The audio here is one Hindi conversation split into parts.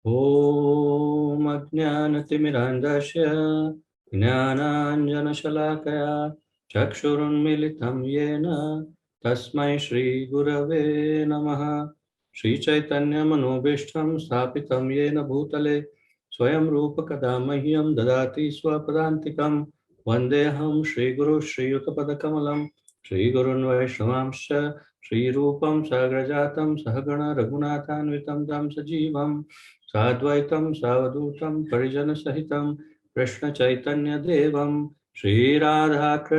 ॐ अज्ञानतिमिरान्धस्य ज्ञानाञ्जनशलाकया चक्षुरुन्मीलितं येन तस्मै श्रीगुरवे नमः। श्रीचैतन्यमनोभीष्टं स्थापितं येन भूतले स्वयं रूपकदा मह्यं ददाति स्वपदान्तिकं। वन्देऽहं श्रीगुरुं श्रीयुतपदकमलं श्रीगुरुन् वैष्णवांश्च श्रीरूपं साग्रजातं सहगण रघुनाथान्वितं तं सजीवम् साद्वैतं सावधूतं परिजनसहितं कृष्णचैतन्यदेवं श्रीराधाकृष्णपादान्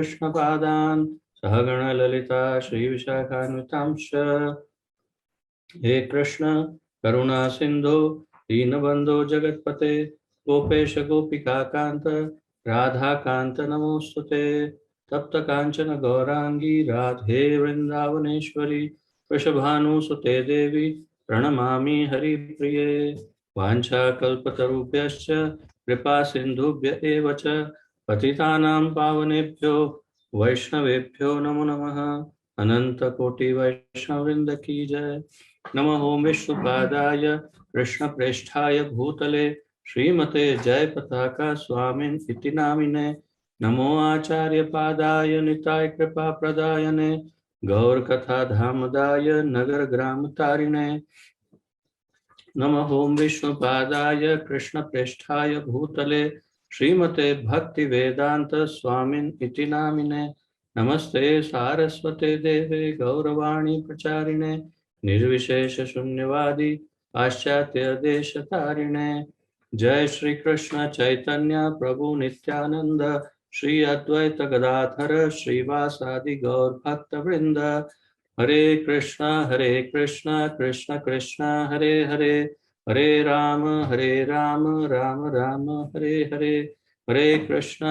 सहगणललिता श्रीविशाखान्वितांश्च। हे कृष्ण करुणा सिंधु दीनबंधो जगतपते गोपेश गोपिका कांत राधा कांत नमोस्तुते। तप्त कांचन गौरांगी राधे वृंदावनेश्वरी वृषभानुसुते देवी प्रणमामि हरिप्रिये। वाञ्छाकल्पतरुभ्यश्च कृपा सिन्धुभ्य एव च पतितानां पावनेभ्यो वैष्णवेभ्यो नमो नमः। अनंत कोटि वैष्णववृंद की जय। नमः ओम विष्णुपादाय कृष्णप्रेष्ठाय भूतले श्रीमते जयपताका स्वामिन् इति नामिने। नमो आचार्यपादाय निताय कृपाप्रदायने गौरकथाधामदाय नगरग्रामतारिणे। नमः ओम विष्णुपादाय कृष्णप्रेष्ठाय भूतले श्रीमते भक्तिवेदांत स्वामिन् इति नामिने। नमस्ते सारस्वते देवे गौरवाणी प्रचारिणे निर्विशेष शून्यवादी पाश्चात्य देश तारिणे। जय श्री कृष्ण चैतन्य प्रभु नित्यानंद श्री अद्वैत गदाधर श्रीवासादि गौर भक्त वृंद। हरे कृष्णा कृष्ण कृष्ण हरे हरे हरे राम राम राम हरे हरे। हरे कृष्ण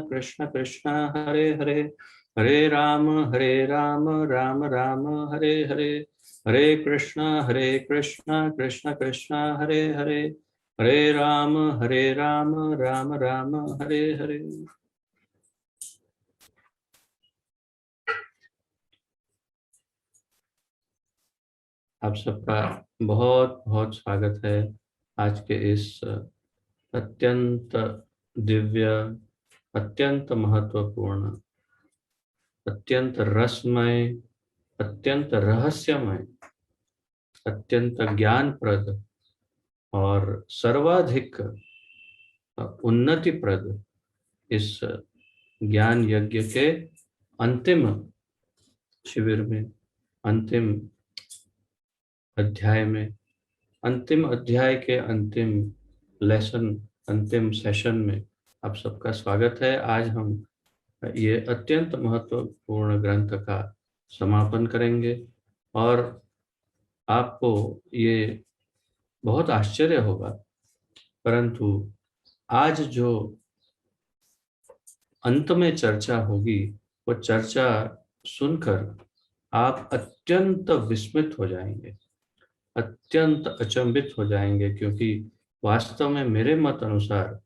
कृष्ण कृष्ण हरे हरे हरे राम राम राम हरे हरे। हरे कृष्ण कृष्ण कृष्ण हरे हरे हरे राम राम राम हरे हरे। आप सबका बहुत बहुत स्वागत है आज के इस अत्यंत दिव्य, अत्यंत महत्वपूर्ण, अत्यंत रसमय, अत्यंत रहस्यमय, अत्यंत ज्ञानप्रद और सर्वाधिक उन्नतिप्रद इस ज्ञान यज्ञ के अंतिम शिविर में, अंतिम अध्याय में, अंतिम अध्याय के अंतिम लेसन, अंतिम सेशन में आप सबका स्वागत है। आज हम ये अत्यंत महत्वपूर्ण ग्रंथ का समापन करेंगे और आपको ये बहुत आश्चर्य होगा, परंतु आज जो अंत में चर्चा होगी वो चर्चा सुनकर आप अत्यंत विस्मित हो जाएंगे, अत्यंत अचंभित हो जाएंगे, क्योंकि वास्तव में मेरे मत अनुसार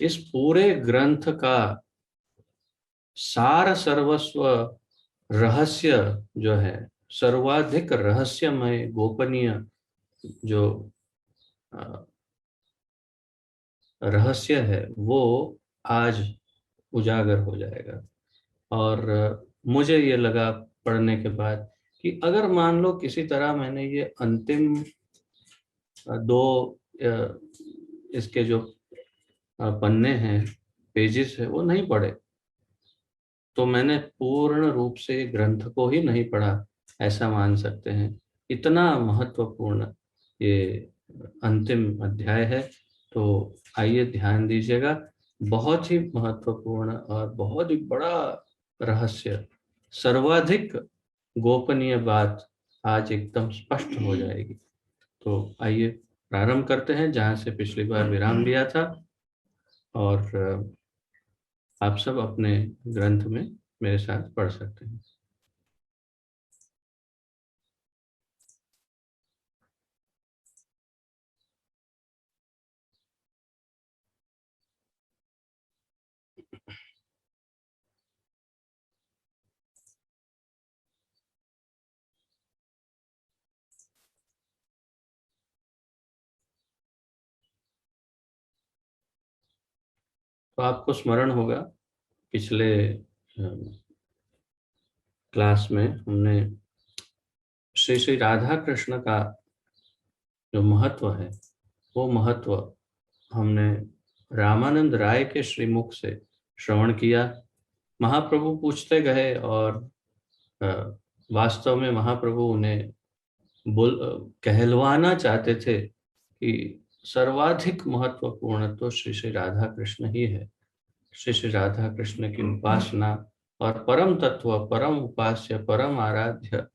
इस पूरे ग्रंथ का सार सर्वस्व रहस्य जो है, सर्वाधिक रहस्यमय गोपनीय जो रहस्य है वो आज उजागर हो जाएगा। और मुझे ये लगा पढ़ने के बाद कि अगर मान लो किसी तरह मैंने ये अंतिम दो इसके जो पन्ने हैं, पेजेस है, वो नहीं पढ़े तो मैंने पूर्ण रूप से ग्रंथ को ही नहीं पढ़ा, ऐसा मान सकते हैं। इतना महत्वपूर्ण ये अंतिम अध्याय है। तो आइए ध्यान दीजिएगा, बहुत ही महत्वपूर्ण और बहुत ही बड़ा रहस्य, सर्वाधिक गोपनीय बात आज एकदम स्पष्ट हो जाएगी। तो आइए प्रारंभ करते हैं जहाँ से पिछली बार विराम लिया था, और आप सब अपने ग्रंथ में मेरे साथ पढ़ सकते हैं। तो आपको स्मरण होगा पिछले क्लास में हमने श्री श्री राधा कृष्ण का जो महत्व है, वो महत्व हमने रामानंद राय के श्रीमुख से श्रवण किया। महाप्रभु पूछते गए और अ, वास्तव में महाप्रभु उन्हें कहलवाना चाहते थे कि सर्वाधिक महत्वपूर्ण तो श्री श्री राधा कृष्ण ही है। श्री श्री राधा कृष्ण की उपासना और परम तत्व, परम उपास्य, परम आराध्य,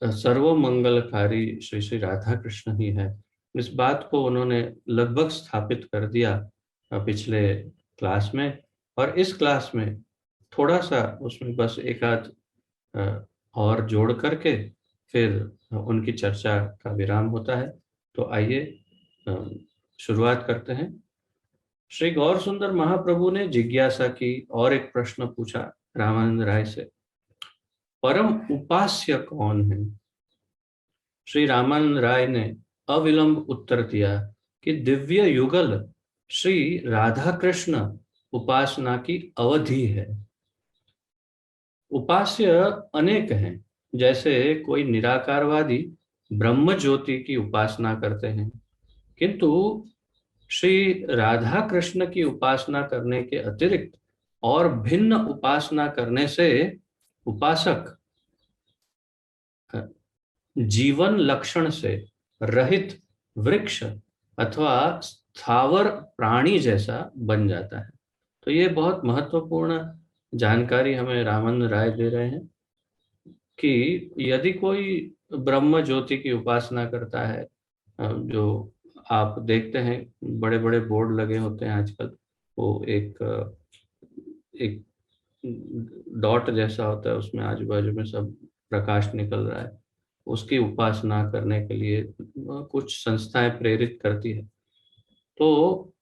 सर्व मंगलकारी श्री श्री राधा कृष्ण ही है। इस बात को उन्होंने लगभग स्थापित कर दिया पिछले क्लास में, और इस क्लास में थोड़ा सा उसमें बस एक आध और जोड़ करके फिर उनकी चर्चा का विराम होता है। तो आइए शुरुआत करते हैं। श्री गौर सुंदर महाप्रभु ने जिज्ञासा की और एक प्रश्न पूछा रामानंद राय से, परम उपास्य कौन है? श्री रामानंद राय ने अविलंब उत्तर दिया कि दिव्य युगल श्री राधा कृष्ण उपासना की अवधि है। उपास्य अनेक हैं, जैसे कोई निराकारवादी ब्रह्म ज्योति की उपासना करते हैं, किंतु श्री राधा कृष्ण की उपासना करने के अतिरिक्त और भिन्न उपासना करने से उपासक जीवन लक्षण से रहित वृक्ष अथवा स्थावर प्राणी जैसा बन जाता है। तो ये बहुत महत्वपूर्ण जानकारी हमें रामानंद राय दे रहे हैं कि यदि कोई ब्रह्म ज्योति की उपासना करता है, जो आप देखते हैं बड़े बड़े बोर्ड लगे होते हैं आजकल, वो एक एक डॉट जैसा होता है, उसमें आजू बाजू में सब प्रकाश निकल रहा है, उसकी उपासना करने के लिए कुछ संस्थाएं प्रेरित करती है। तो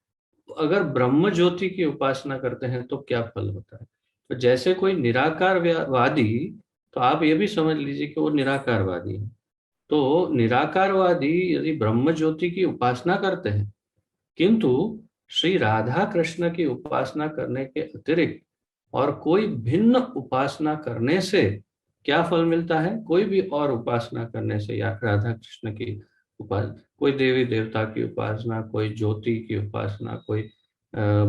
अगर ब्रह्म ज्योति की उपासना करते हैं तो क्या फल होता है? तो जैसे कोई निराकारवादी, तो आप ये भी समझ लीजिए कि वो निराकारवादी है। तो निराकारवादी यदि ब्रह्म ज्योति की उपासना करते हैं, किंतु श्री राधा कृष्ण की उपासना करने के अतिरिक्त और कोई भिन्न उपासना करने से क्या फल मिलता है? कोई भी और उपासना करने से, या राधा कृष्ण की उपासना, कोई देवी देवता की उपासना, कोई ज्योति की उपासना, कोई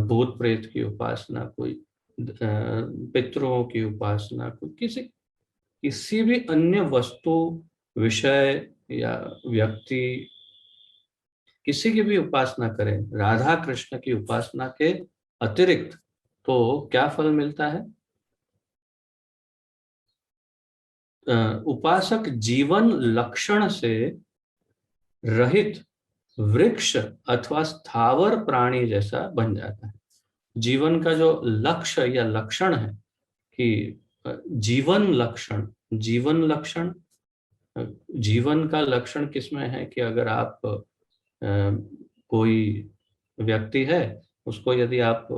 भूत प्रेत की उपासना, कोई पितरों की उपासना, कोई किसी भी अन्य वस्तु, विषय या व्यक्ति, किसी की भी उपासना करें राधा कृष्ण की उपासना के अतिरिक्त, तो क्या फल मिलता है? उपासक जीवन लक्षण से रहित वृक्ष अथवा स्थावर प्राणी जैसा बन जाता है। जीवन का जो लक्ष्य या लक्षण है कि जीवन लक्षण, जीवन लक्षण, जीवन का लक्षण किसमें है कि अगर आप कोई व्यक्ति है, उसको यदि आप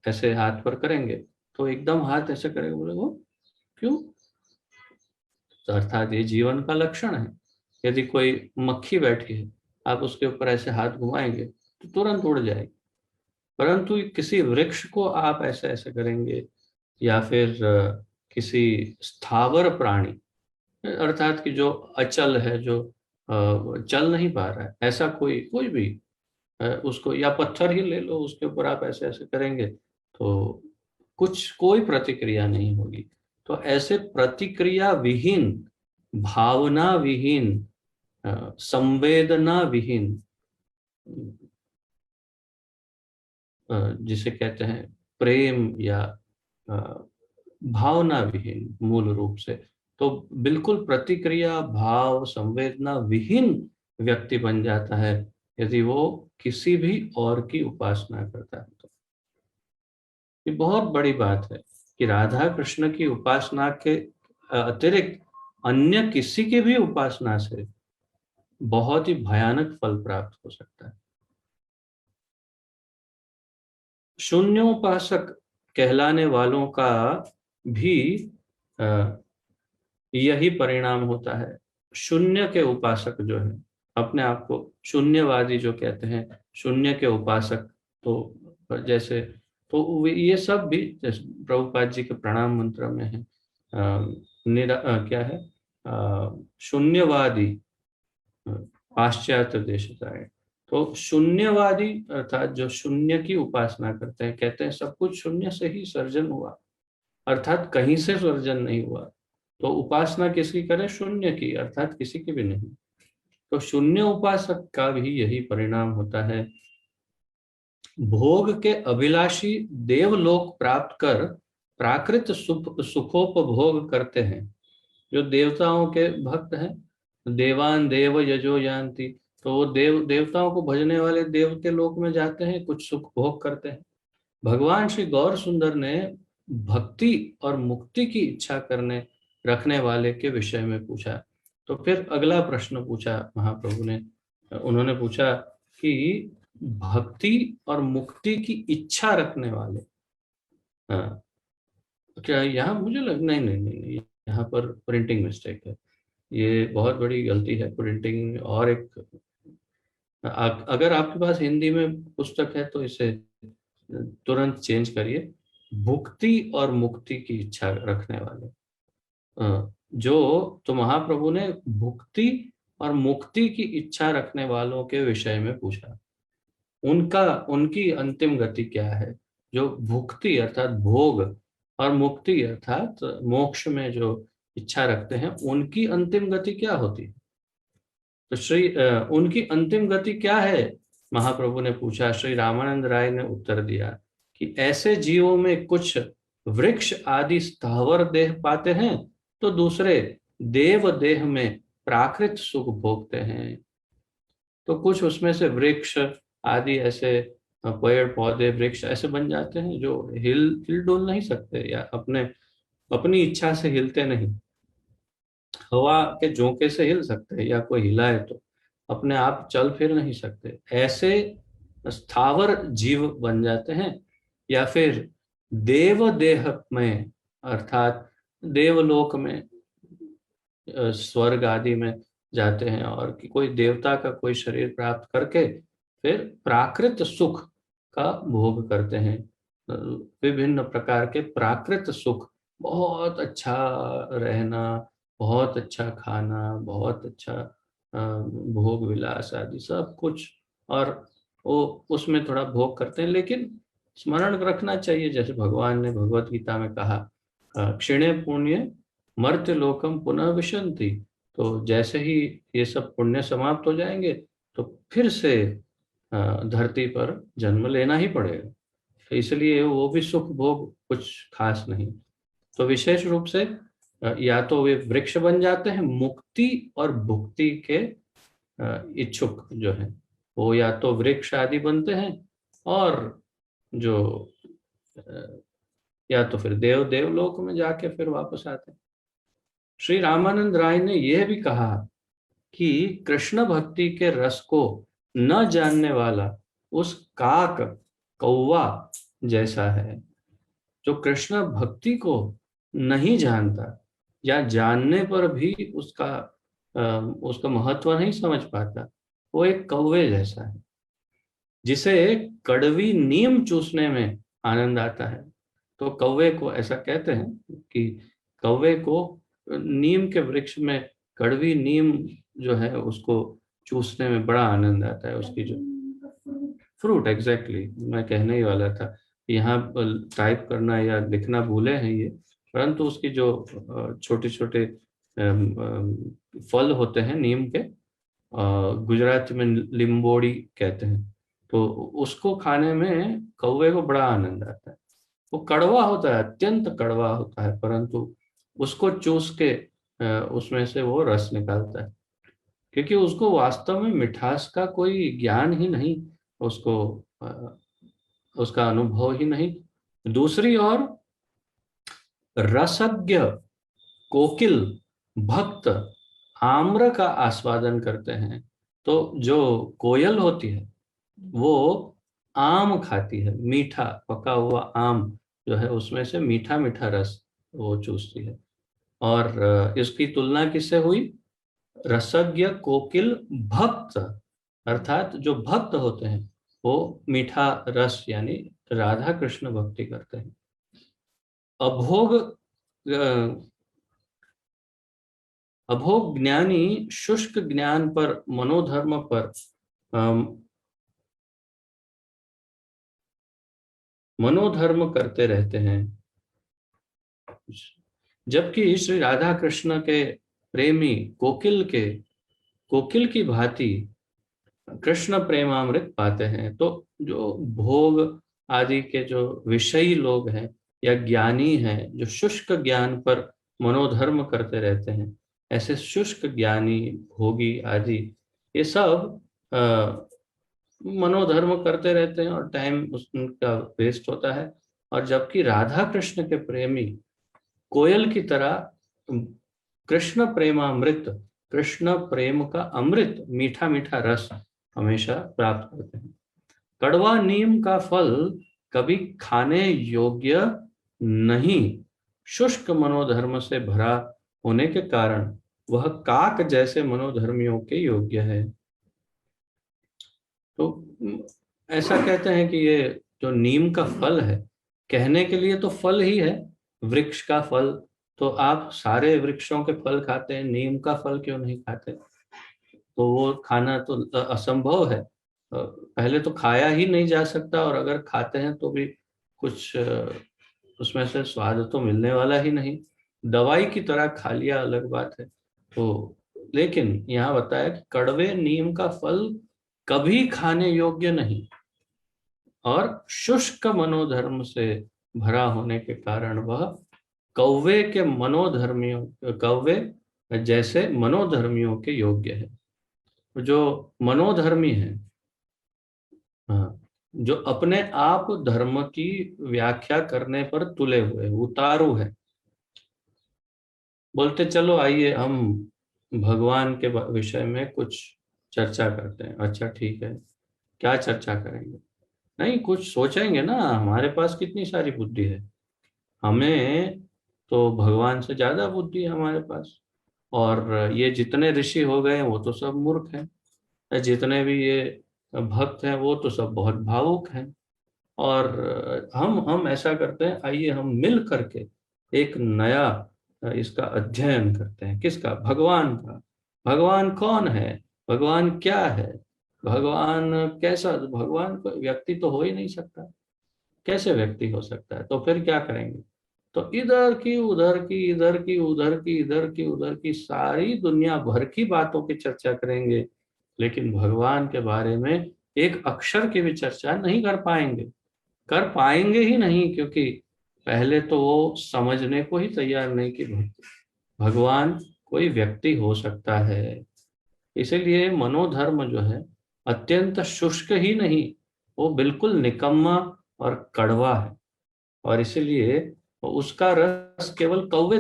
ऐसे हाथ पर करेंगे तो एकदम हाथ ऐसे करेगा, बोले वो क्यों? तो अर्थात ये जीवन का लक्षण है। यदि कोई मक्खी बैठी है, आप उसके ऊपर ऐसे हाथ घुमाएंगे तो तुरंत उड़ जाएगी। परंतु किसी वृक्ष को आप ऐसे ऐसे करेंगे, या फिर किसी स्थावर प्राणी, अर्थात कि जो अचल है, जो चल नहीं पा रहा है, ऐसा कोई कोई भी उसको, या पत्थर ही ले लो, उसके ऊपर आप ऐसे ऐसे करेंगे तो कुछ कोई प्रतिक्रिया नहीं होगी। तो ऐसे प्रतिक्रिया विहीन, भावना विहीन, संवेदना विहीन, जिसे कहते हैं प्रेम, या भावना विहीन मूल रूप से, तो बिल्कुल प्रतिक्रिया, भाव, संवेदना विहीन व्यक्ति बन जाता है यदि वो किसी भी और की उपासना करता है। तो ये बहुत बड़ी बात है कि राधा कृष्ण की उपासना के अतिरिक्त अन्य किसी की भी उपासना से बहुत ही भयानक फल प्राप्त हो सकता है। शून्योपासक कहलाने वालों का भी यही परिणाम होता है। शून्य के उपासक जो है, अपने आप को शून्यवादी जो कहते हैं, शून्य के उपासक, तो जैसे, तो ये सब भी जैसे प्रभुपाद जी के प्रणाम मंत्र में है, क्या है, शून्यवादी पाश्चात्य देशताएं। तो शून्यवादी अर्थात जो शून्य की उपासना करते हैं, कहते हैं सब कुछ शून्य से ही सर्जन हुआ, अर्थात कहीं से सर्जन नहीं हुआ। तो उपासना किसकी करें? शून्य की, अर्थात किसी की भी नहीं। तो शून्य उपासक का भी यही परिणाम होता है। भोग के अभिलाषी देवलोक प्राप्त कर प्राकृत सुखोपभोग करते हैं। जो देवताओं के भक्त हैं, देवान देव यजो यान्ति, तो वो देवताओं को भजने वाले देवते लोक में जाते हैं, कुछ सुख भोग करते हैं। भगवान श्री गौर सुंदर ने भक्ति और मुक्ति की इच्छा करने रखने वाले के विषय में पूछा। तो फिर अगला प्रश्न पूछा महाप्रभु ने, उन्होंने पूछा कि भक्ति और मुक्ति की इच्छा रखने वाले, हाँ, क्या यहाँ मुझे लगना ही नहीं, यहाँ पर प्रिंटिंग मिस्टेक है, ये बहुत बड़ी गलती है प्रिंटिंग में। और एक अगर आपके पास हिंदी में पुस्तक है तो इसे तुरंत चेंज करिए, भुक्ति और मुक्ति की इच्छा रखने वाले। जो तो महाप्रभु ने भुक्ति और मुक्ति की इच्छा रखने वालों के विषय में पूछा, उनकी अंतिम गति क्या है। जो भुक्ति अर्थात भोग और मुक्ति अर्थात मोक्ष में जो इच्छा रखते हैं, उनकी अंतिम गति क्या होती है। तो उनकी अंतिम गति क्या है, महाप्रभु ने पूछा। श्री रामानंद राय ने उत्तर दिया कि ऐसे जीवों में कुछ वृक्ष आदि स्थावर देह पाते हैं, तो दूसरे देव देह में प्राकृत सुख भोगते हैं। तो कुछ उसमें से वृक्ष आदि ऐसे पेड़ पौधे वृक्ष ऐसे बन जाते हैं जो हिल डुल नहीं सकते, या अपनी इच्छा से हिलते नहीं। हवा के झोंके से हिल सकते हैं, या कोई हिलाए तो अपने आप चल फिर नहीं सकते, ऐसे स्थावर जीव बन जाते हैं। या फिर देव देह में अर्थात देवलोक में, स्वर्ग आदि में जाते हैं, और कि कोई देवता का कोई शरीर प्राप्त करके फिर प्राकृत सुख का भोग करते हैं। विभिन्न प्रकार के प्राकृत सुख, बहुत अच्छा रहना, बहुत अच्छा खाना, बहुत अच्छा भोग विलास आदि सब कुछ, और वो उसमें थोड़ा भोग करते हैं। लेकिन स्मरण रखना चाहिए, जैसे भगवान ने भगवत गीता में कहा, क्षीणे पुण्य मर्त्य लोकम पुनः विशन्ति। तो जैसे ही ये सब पुण्य समाप्त हो जाएंगे तो फिर से धरती पर जन्म लेना ही पड़ेगा। तो इसलिए वो भी सुख भोग कुछ खास नहीं। तो विशेष रूप से या तो वे वृक्ष बन जाते हैं मुक्ति और भुक्ति के इच्छुक जो है, वो या तो वृक्ष आदि बनते हैं, और जो या तो फिर देवलोक में जाके फिर वापस आते हैं। श्री रामानंद राय ने यह भी कहा कि कृष्ण भक्ति के रस को न जानने वाला उस काक कौवा जैसा है। जो कृष्ण भक्ति को नहीं जानता, या जानने पर भी उसका महत्व नहीं समझ पाता, वो एक कौवे जैसा है, जिसे कड़वी नीम चूसने में आनंद आता है। तो कौवे को ऐसा कहते हैं कि कौवे को नीम के वृक्ष में कड़वी नीम जो है उसको चूसने में बड़ा आनंद आता है। उसकी जो फ्रूट, एग्जैक्टली मैं कहने ही वाला था, यहाँ टाइप करना या लिखना भूले हैं ये, परंतु उसकी जो छोटे छोटे फल होते हैं नीम के, गुजराती में लिम्बोड़ी कहते हैं, तो उसको खाने में कौवे को बड़ा आनंद आता है। वो कड़वा होता है, अत्यंत कड़वा होता है, परंतु उसको चूस के उसमें से वो रस निकालता है, क्योंकि उसको वास्तव में मिठास का कोई ज्ञान ही नहीं, उसको उसका अनुभव ही नहीं। दूसरी ओर रसज्ञ कोकिल भक्त आम्र का आस्वादन करते हैं। तो जो कोयल होती है वो आम खाती है, मीठा पका हुआ आम जो है उसमें से मीठा मीठा रस वो चूसती है। और इसकी तुलना किससे हुई? रसज्ञ कोकिल भक्त, अर्थात जो भक्त होते हैं वो मीठा रस यानी राधा कृष्ण भक्ति करते हैं। अभोग अभोग ज्ञानी शुष्क ज्ञान पर, मनोधर्म पर मनोधर्म करते रहते हैं, जबकि श्री राधा कृष्ण के प्रेमी कोकिल की भांति कृष्ण प्रेमामृत पाते हैं। तो जो भोग आदि के जो विषयी लोग हैं या ज्ञानी हैं, जो शुष्क ज्ञान पर मनोधर्म करते रहते हैं, ऐसे शुष्क ज्ञानी भोगी आदि ये सब मनोधर्म करते रहते हैं और टाइम उनका वेस्ट होता है। और जबकि राधा कृष्ण के प्रेमी कोयल की तरह कृष्ण प्रेमामृत, कृष्ण प्रेम का अमृत, मीठा मीठा रस हमेशा प्राप्त करते हैं। कड़वा नीम का फल कभी खाने योग्य नहीं, शुष्क मनोधर्म से भरा होने के कारण वह काक जैसे मनोधर्मियों के योग्य है। तो ऐसा कहते हैं कि ये जो नीम का फल है, कहने के लिए तो फल ही है, वृक्ष का फल, तो आप सारे वृक्षों के फल खाते हैं, नीम का फल क्यों नहीं खाते? तो वो खाना तो असंभव है, पहले तो खाया ही नहीं जा सकता, और अगर खाते हैं तो भी कुछ उसमें से स्वाद तो मिलने वाला ही नहीं। दवाई की तरह खा लिया अलग बात है। तो लेकिन यहाँ बताया कि कड़वे नीम का फल कभी खाने योग्य नहीं, और शुष्क मनोधर्म से भरा होने के कारण वह कौवे के मनोधर्मियों, कौवे जैसे मनोधर्मियों के योग्य है। जो मनोधर्मी है, हाँ, जो अपने आप धर्म की व्याख्या करने पर तुले हुए उतारू है, बोलते चलो आइए हम भगवान के विषय में कुछ चर्चा करते हैं। अच्छा ठीक है, क्या चर्चा करेंगे? नहीं, कुछ सोचेंगे ना, हमारे पास कितनी सारी बुद्धि है, हमें तो भगवान से ज्यादा बुद्धि है हमारे पास। और ये जितने ऋषि हो गए वो तो सब मूर्ख हैं, जितने भी ये भक्त हैं वो तो सब बहुत भावुक हैं। और हम ऐसा करते हैं, आइए हम मिल करके एक नया इसका अध्ययन करते हैं। किसका? भगवान का। भगवान कौन है? भगवान क्या है? भगवान कैसा? भगवान कोई व्यक्ति तो हो ही नहीं सकता, कैसे व्यक्ति हो सकता है? तो फिर क्या करेंगे? तो इधर की उधर की, इधर की उधर की, इधर की उधर की सारी दुनिया भर की बातों की चर्चा करेंगे, लेकिन भगवान के बारे में एक अक्षर की भी चर्चा नहीं कर पाएंगे, कर पाएंगे ही नहीं, क्योंकि पहले तो वो समझने को ही तैयार नहीं कि भगवान कोई व्यक्ति हो सकता है। इसीलिए मनोधर्म जो है अत्यंत शुष्क ही नहीं, वो बिल्कुल निकम्मा और कड़वा है। और इसीलिए उसका रस केवल कौवे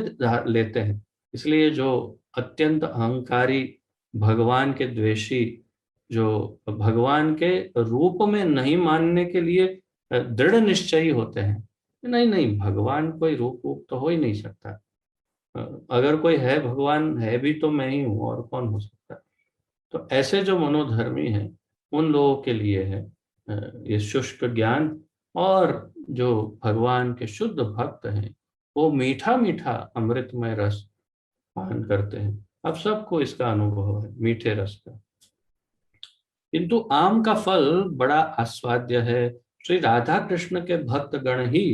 लेते हैं। इसलिए जो अत्यंत अहंकारी, भगवान के द्वेषी, जो भगवान के रूप में नहीं मानने के लिए दृढ़ निश्चयी होते हैं, नहीं नहीं भगवान कोई रूप तो हो ही नहीं सकता, अगर कोई है, भगवान है भी तो मैं ही हूँ, और कौन हो सकता है? तो ऐसे जो मनोधर्मी हैं उन लोगों के लिए है ये शुष्क ज्ञान। और जो भगवान के शुद्ध भक्त हैं वो मीठा मीठा अमृतमय रस पान करते हैं। अब सबको इसका अनुभव है मीठे रस का। किंतु आम का फल बड़ा आस्वाद्य है, श्री राधा कृष्ण के भक्त गण ही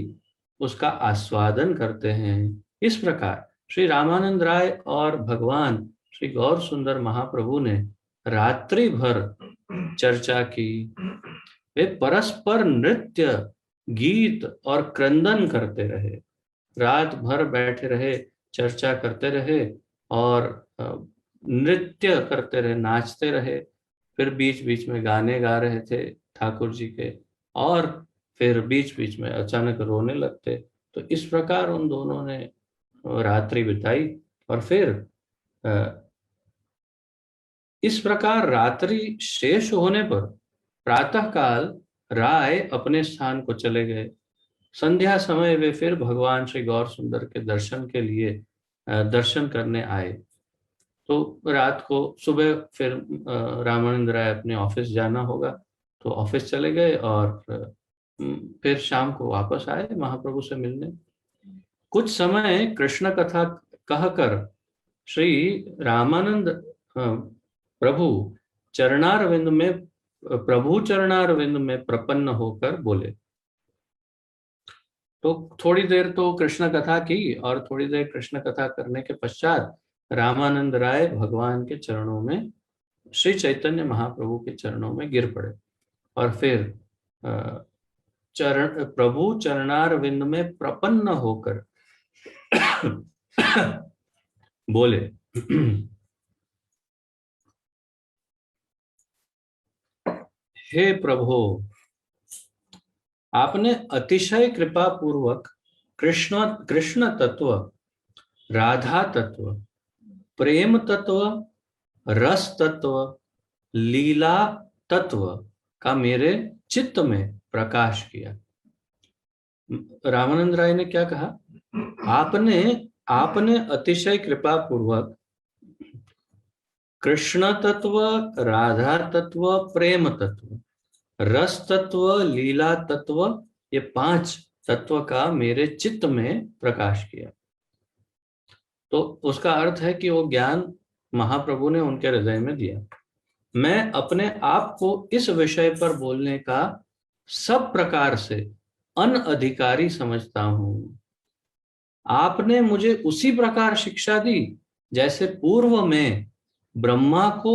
उसका आस्वादन करते हैं। इस प्रकार श्री रामानंद राय और भगवान श्री गौर सुंदर महाप्रभु ने रात्रि भर चर्चा की। वे परस्पर नृत्य, गीत और क्रंदन करते रहे, रात भर बैठे रहे, चर्चा करते रहे, और नृत्य करते रहे, नाचते रहे, फिर बीच बीच में गाने गा रहे थे ठाकुर जी के, और फिर बीच बीच में अचानक रोने लगते। तो इस प्रकार उन दोनों ने रात्रि बिताई। और फिर इस प्रकार रात्रि शेष होने पर प्रातःकाल राय अपने स्थान को चले गए। संध्या समय वे फिर भगवान श्री गौर सुंदर के दर्शन के लिए दर्शन करने आए। तो रात को, सुबह फिर रामानंद राय अपने ऑफिस जाना होगा, तो ऑफिस चले गए, और फिर शाम को वापस आए महाप्रभु से मिलने। कुछ समय कृष्ण कथा कहकर श्री रामानंद प्रभु चरणारविंद में प्रभु चरणारविंद में प्रपन्न होकर बोले। तो थोड़ी देर तो कृष्ण कथा की, और थोड़ी देर कृष्ण कथा करने के पश्चात रामानंद राय भगवान के चरणों में, श्री चैतन्य महाप्रभु के चरणों में गिर पड़े और फिर चरण प्रभु चरणारविंद में प्रपन्न होकर बोले, हे प्रभु, आपने अतिशय कृपा पूर्वक कृष्ण कृष्ण तत्व, राधा तत्व, प्रेम तत्व, रस तत्व, लीला तत्व का मेरे चित्त में प्रकाश किया। रामानंद राय ने क्या कहा? आपने आपने अतिशय कृपा पूर्वक कृष्ण तत्व, राधा तत्व, प्रेम तत्व, रस तत्व, लीला तत्व, ये 5 तत्व का मेरे चित्त में प्रकाश किया। तो उसका अर्थ है कि वो ज्ञान महाप्रभु ने उनके हृदय में दिया। मैं अपने आप को इस विषय पर बोलने का सब प्रकार से अनअधिकारी समझता हूं। आपने मुझे उसी प्रकार शिक्षा दी जैसे पूर्व में ब्रह्मा को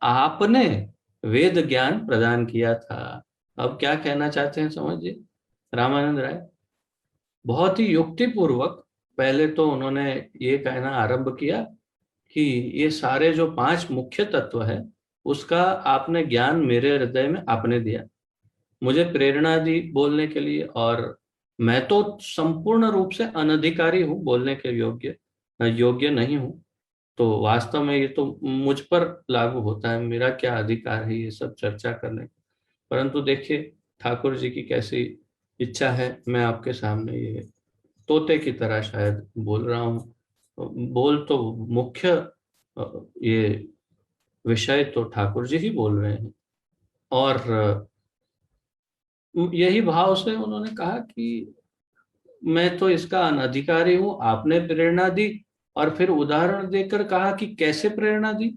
आपने वेद ज्ञान प्रदान किया था। अब क्या कहना चाहते हैं समझिए रामानंद राय। बहुत ही युक्तिपूर्वक पहले तो उन्होंने ये कहना आरंभ किया कि ये सारे जो 5 मुख्य तत्व है उसका आपने ज्ञान मेरे हृदय में आपने दिया, मुझे प्रेरणा दी बोलने के लिए, और मैं तो संपूर्ण रूप से अनधिकारी हूँ, बोलने के योग्य नहीं हूँ। तो वास्तव में ये तो मुझ पर लागू होता है, मेरा क्या अधिकार है ये सब चर्चा करने का। परंतु देखिए ठाकुर जी की कैसी इच्छा है, मैं आपके सामने ये तोते की तरह शायद बोल रहा हूँ। बोल तो मुख्य ये विषय तो ठाकुर जी ही बोल रहे हैं, और यही भाव से उन्होंने कहा कि मैं तो इसका अनधिकारी हूं, आपने प्रेरणा दी, और फिर उदाहरण देकर कहा कि कैसे प्रेरणा दी।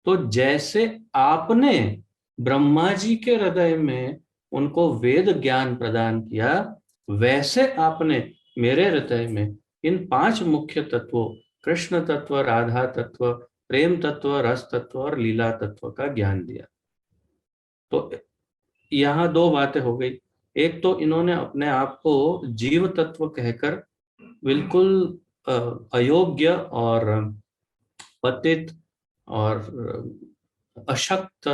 तो जैसे आपने ब्रह्मा जी के हृदय में उनको वेद ज्ञान प्रदान किया, वैसे आपने मेरे हृदय में इन 5 मुख्य तत्वों कृष्ण तत्व, राधा तत्व, प्रेम तत्व, रस तत्व और लीला तत्व का ज्ञान दिया। तो यहाँ 2 बातें हो गई। एक तो इन्होंने अपने आप को जीव तत्व कहकर बिल्कुल अयोग्य और पतित और अशक्त,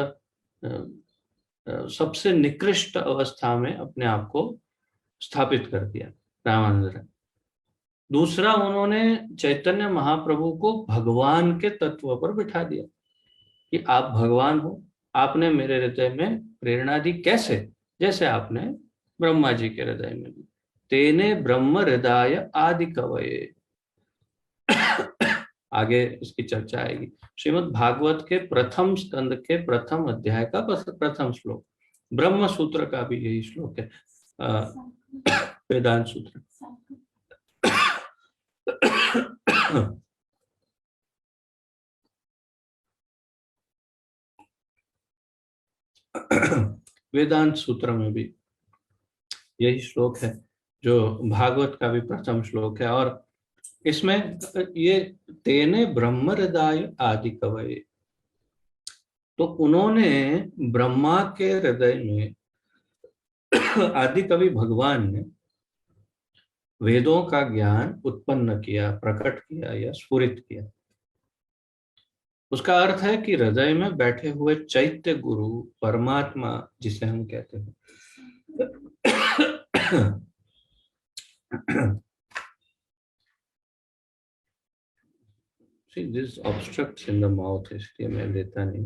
सबसे निकृष्ट अवस्था में अपने आप को स्थापित कर दिया रामानंद राय। दूसरा, उन्होंने चैतन्य महाप्रभु को भगवान के तत्व पर बिठा दिया कि आप भगवान हो, आपने मेरे हृदय में प्रेरणा दी। कैसे? जैसे आपने ब्रह्मा जी के हृदय में दी। तेने ब्रह्म हृदय आदि कवये। आगे इसकी चर्चा आएगी। श्रीमद् भागवत के प्रथम स्कंद के प्रथम अध्याय का प्रथम श्लोक, ब्रह्म सूत्र का भी यही श्लोक है, वेदांत सूत्र। वेदांत सूत्र में भी यही श्लोक है, जो भागवत का भी प्रथम श्लोक है। और इसमें ये तेने ब्रह्म हृदय आदि कवये, तो उन्होंने ब्रह्मा के हृदय में आदि कवि भगवान ने वेदों का ज्ञान उत्पन्न किया, प्रकट किया या स्फुरित किया। उसका अर्थ है कि हृदय में बैठे हुए चैत्य गुरु परमात्मा जिसे हम कहते हैं, See, this obstructs in the mouth, इसलिए मैं लेता नहीं,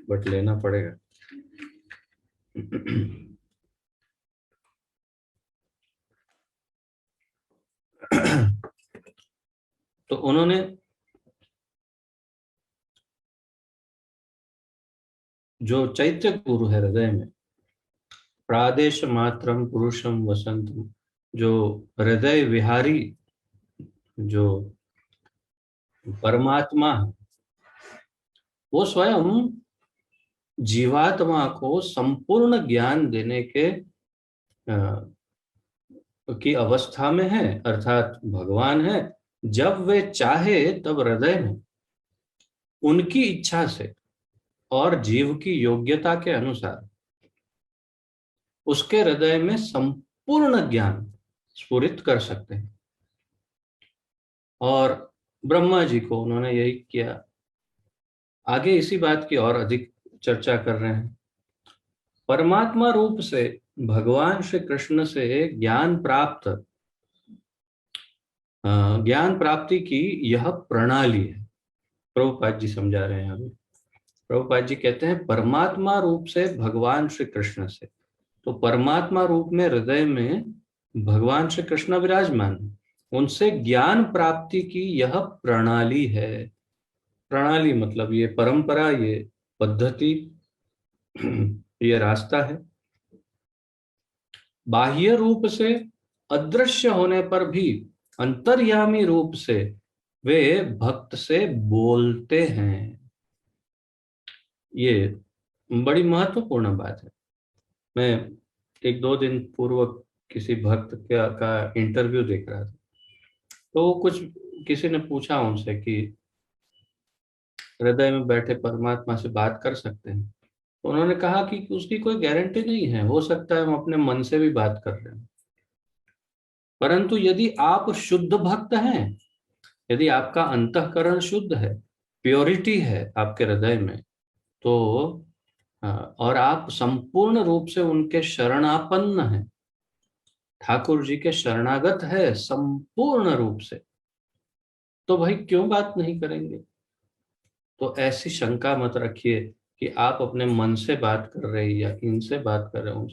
बट लेना पड़ेगा। तो उन्होंने जो चैत्य गुरु है हृदय में, प्रादेश मात्रम पुरुषम वसंतम, जो हृदय विहारी जो परमात्मा है, वो स्वयं जीवात्मा को संपूर्ण ज्ञान देने के की अवस्था में है, अर्थात भगवान है। जब वे चाहे तब हृदय में उनकी इच्छा से और जीव की योग्यता के अनुसार उसके हृदय में संपूर्ण ज्ञान स्फुरित कर सकते हैं। और ब्रह्मा जी को उन्होंने यही किया। आगे इसी बात की और अधिक चर्चा कर रहे हैं। परमात्मा रूप से भगवान श्री कृष्ण से ज्ञान प्राप्ति की यह प्रणाली है। प्रभुपाद जी समझा रहे हैं अभी। प्रभुपाद जी कहते हैं परमात्मा रूप से भगवान श्री कृष्ण से, तो परमात्मा रूप में हृदय में भगवान श्री कृष्ण विराजमान है, उनसे ज्ञान प्राप्ति की यह प्रणाली है। प्रणाली मतलब ये परंपरा, ये पद्धति, ये रास्ता है। बाह्य रूप से अदृश्य होने पर भी अंतर्यामी रूप से वे भक्त से बोलते हैं। ये बड़ी महत्वपूर्ण बात है। मैं एक दो दिन पूर्व किसी भक्त का इंटरव्यू देख रहा था, तो कुछ किसी ने पूछा उनसे कि हृदय में बैठे परमात्मा से बात कर सकते हैं? तो उन्होंने कहा कि उसकी कोई गारंटी नहीं है, हो सकता है हम अपने मन से भी बात कर रहे हैं। परंतु यदि आप शुद्ध भक्त हैं, यदि आपका अंतःकरण शुद्ध है, प्योरिटी है आपके हृदय में, तो और आप संपूर्ण रूप से उनके शरणापन्न हैं, ठाकुर जी के शरणागत है संपूर्ण रूप से, तो भाई क्यों बात नहीं करेंगे? तो ऐसी शंका मत रखिए कि आप अपने मन से बात कर रहे हैं या इनसे बात कर रहे हो।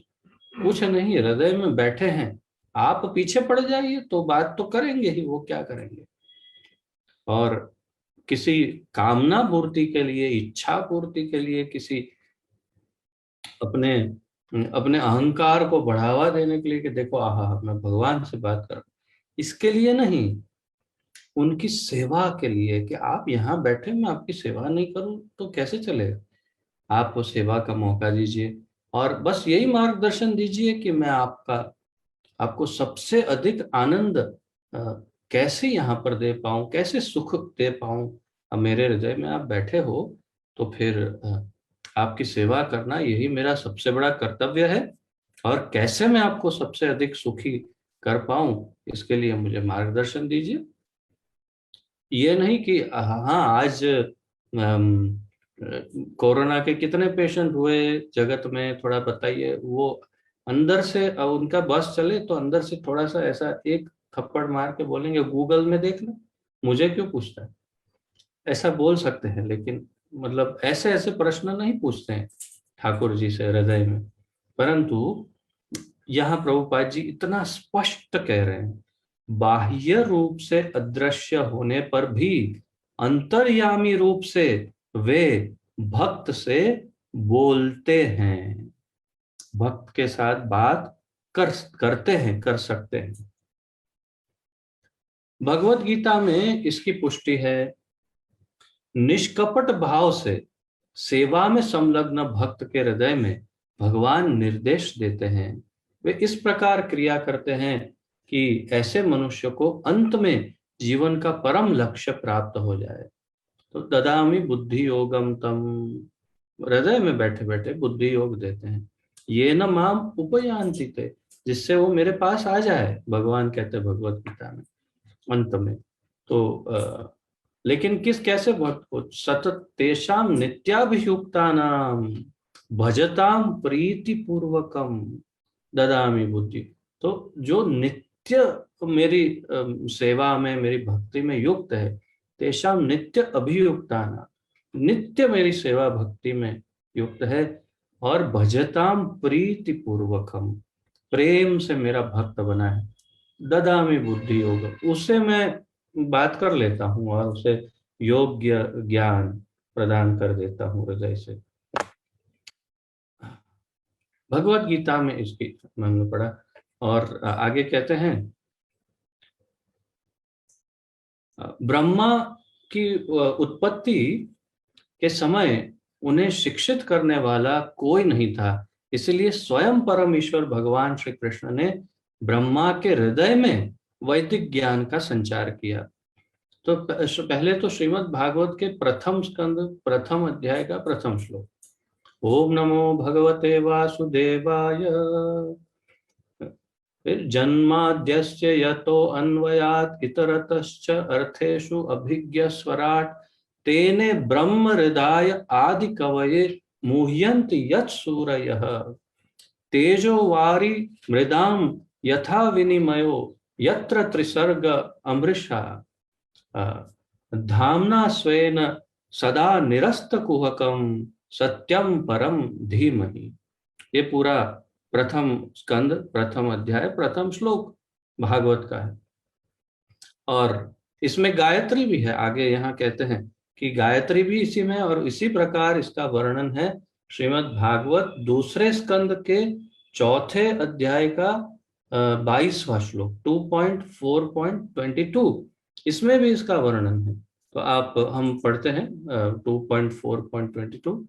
कुछ नहीं, हृदय में बैठे हैं, आप पीछे पड़ जाइए तो बात तो करेंगे ही, वो क्या करेंगे। और किसी कामना पूर्ति के लिए, इच्छा पूर्ति के लिए, किसी अपने अपने अहंकार को बढ़ावा देने के लिए कि देखो आहा मैं भगवान से बात कर रहा हूं, इसके लिए नहीं, उनकी सेवा के लिए कि आप यहाँ बैठे, मैं आपकी सेवा नहीं करूं तो कैसे चलेगा। आप सेवा का मौका दीजिए और बस यही मार्गदर्शन दीजिए कि मैं आपको सबसे अधिक आनंद कैसे यहाँ पर दे पाऊं, कैसे सुख दे पाऊं। अब मेरे हृदय में आप बैठे हो तो फिर आपकी सेवा करना यही मेरा सबसे बड़ा कर्तव्य है, और कैसे मैं आपको सबसे अधिक सुखी कर पाऊं इसके लिए मुझे मार्गदर्शन दीजिए। ये नहीं कि हाँ आज कोरोना के कितने पेशेंट हुए जगत में थोड़ा बताइए, वो अंदर से उनका बस चले तो अंदर से थोड़ा सा ऐसा एक थप्पड़ मार के बोलेंगे गूगल में देख लो, मुझे क्यों पूछता है, ऐसा बोल सकते हैं। लेकिन मतलब ऐसे ऐसे प्रश्न नहीं पूछते हैं ठाकुर जी से हृदय में। परंतु यहाँ प्रभुपाद जी इतना स्पष्ट कह रहे हैं, बाह्य रूप से अदृश्य होने पर भी अंतर्यामी रूप से वे भक्त से बोलते हैं, भक्त के साथ बात करते हैं, कर सकते हैं। भगवत गीता में इसकी पुष्टि है। निष्कपट भाव से सेवा में संलग्न भक्त के हृदय में भगवान निर्देश देते हैं। वे इस प्रकार क्रिया करते हैं कि ऐसे मनुष्य को अंत में जीवन का परम लक्ष्य प्राप्त हो जाए। तो ददामि बुद्धि योगम तम, हृदय में बैठे बैठे बुद्धि योग देते हैं। ये न माम उपयांति थे, जिससे वो मेरे पास आ जाए, भगवान कहते हैं भगवत गीता में अंत में। तो लेकिन कैसे भक्त को? सतत तेषाम नित्याभियुक्ता नाम भजताम प्रीति पूर्वकम ददामि बुद्धि। तो जो नित्य मेरी सेवा में, मेरी भक्ति में युक्त है, तेषाम नित्य अभियुक्ता नाम, नित्य मेरी सेवा भक्ति में युक्त है, और भजताम प्रीति पूर्वकम, प्रेम से मेरा भक्त बना है, ददामि बुद्धि योग, उससे मैं बात कर लेता हूँ और उसे योग्य ज्ञान प्रदान कर देता हूँ हृदय से। भगवत गीता में इसकी हमने पढ़ा। और आगे कहते हैं ब्रह्मा की उत्पत्ति के समय उन्हें शिक्षित करने वाला कोई नहीं था, इसलिए स्वयं परम ईश्वर भगवान श्री कृष्ण ने ब्रह्मा के हृदय में वैदिक ज्ञान का संचार किया। तो पहले तो श्रीमद् भागवत के प्रथम स्कंद प्रथम अध्याय का प्रथम श्लोक, ओम नमो भगवते वासुदेवाय, फिर जन्माद्यस्य यतो अन्वयात् इतरतश्च अर्थेषु अभिज्ञ स्वराट तेने ब्रह्म हृदय आदि कवये मुह्यन्ति यत् सूरयः तेजो वारी मृदाम यथा विनिमयो यत्र त्रिसर्ग अमृषा धाम्ना स्वेन सदा निरस्त कुहकम सत्यम परम धीमहि। ये पूरा प्रथम स्कंद प्रथम अध्याय प्रथम श्लोक भागवत का है। और इसमें गायत्री भी है। आगे यहाँ कहते हैं कि गायत्री भी इसी में, और इसी प्रकार इसका वर्णन है श्रीमद् भागवत दूसरे स्कंद के चौथे अध्याय का 22वां श्लोक 2.4.22, इसमें भी इसका वर्णन है। तो आप हम पढ़ते हैं 2.4.22।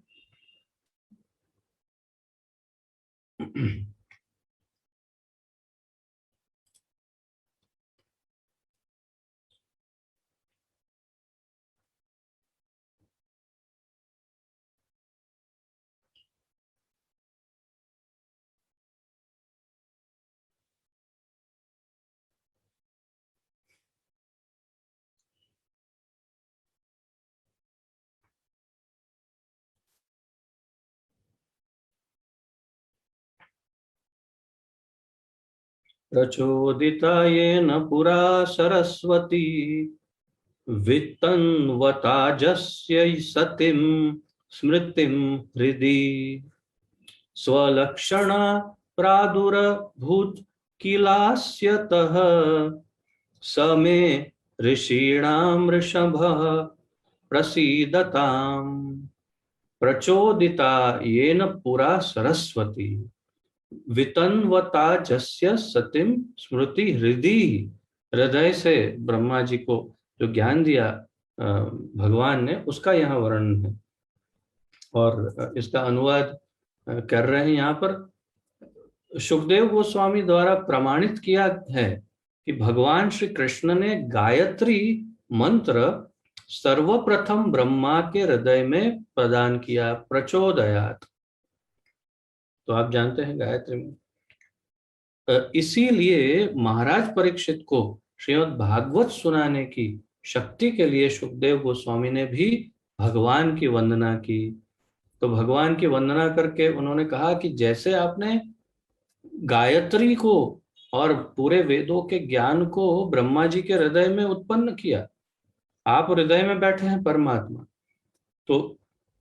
प्रचोदिता येन पुरा सरस्वती वित्तन्वताजस्यै सतीं स्मृतिं हृदि स्वलक्षणा प्रादुरभूत किलास्यतः स मे ऋषीणां ऋषभः प्रसीदताम्। प्रचोदिता येन पुरा सरस्वती वितन्वता जस्य सतीम स्मृति हृदि, हृदय से ब्रह्मा जी को जो ज्ञान दिया भगवान ने, उसका यहाँ वर्णन है। और इसका अनुवाद कर रहे हैं यहाँ पर सुखदेव गोस्वामी द्वारा प्रमाणित किया है कि भगवान श्री कृष्ण ने गायत्री मंत्र सर्वप्रथम ब्रह्मा के हृदय में प्रदान किया, प्रचोदयात। तो आप जानते हैं गायत्री में, इसीलिए महाराज परीक्षित को श्रीमद् भागवत सुनाने की शक्ति के लिए सुखदेव गोस्वामी ने भी भगवान की वंदना की। तो भगवान की वंदना करके उन्होंने कहा कि जैसे आपने गायत्री को और पूरे वेदों के ज्ञान को ब्रह्मा जी के हृदय में उत्पन्न किया, आप हृदय में बैठे हैं परमात्मा, तो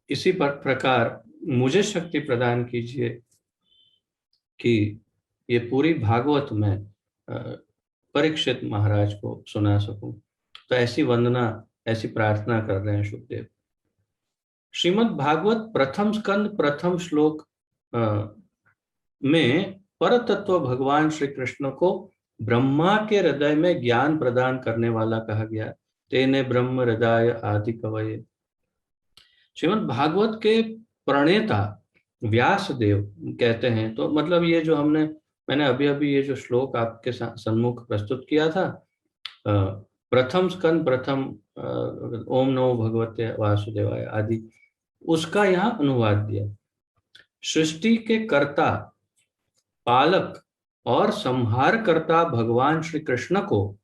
इसी प्रकार मुझे शक्ति प्रदान कीजिए कि ये पूरी भागवत में परीक्षित महाराज को सुना सकूं। तो ऐसी वंदना, ऐसी प्रार्थना कर रहे हैं सुखदेव। श्रीमद् भागवत प्रथम स्कंद प्रथम श्लोक में परतत्व भगवान श्री कृष्ण को ब्रह्मा के हृदय में ज्ञान प्रदान करने वाला कहा गया, तेने ब्रह्म हृदय आदि कवये। श्रीमद् भागवत के प्रणेता व्यास देव कहते हैं, तो मतलब ये जो मैंने अभी अभी ये जो श्लोक आपके सम्मुख प्रस्तुत किया था, प्रथम स्कंद प्रथम ओम नमो भगवते वासुदेवाय आदि, उसका यहाँ अनुवाद दिया। सृष्टि के कर्ता, पालक और संहार करता भगवान श्री कृष्ण को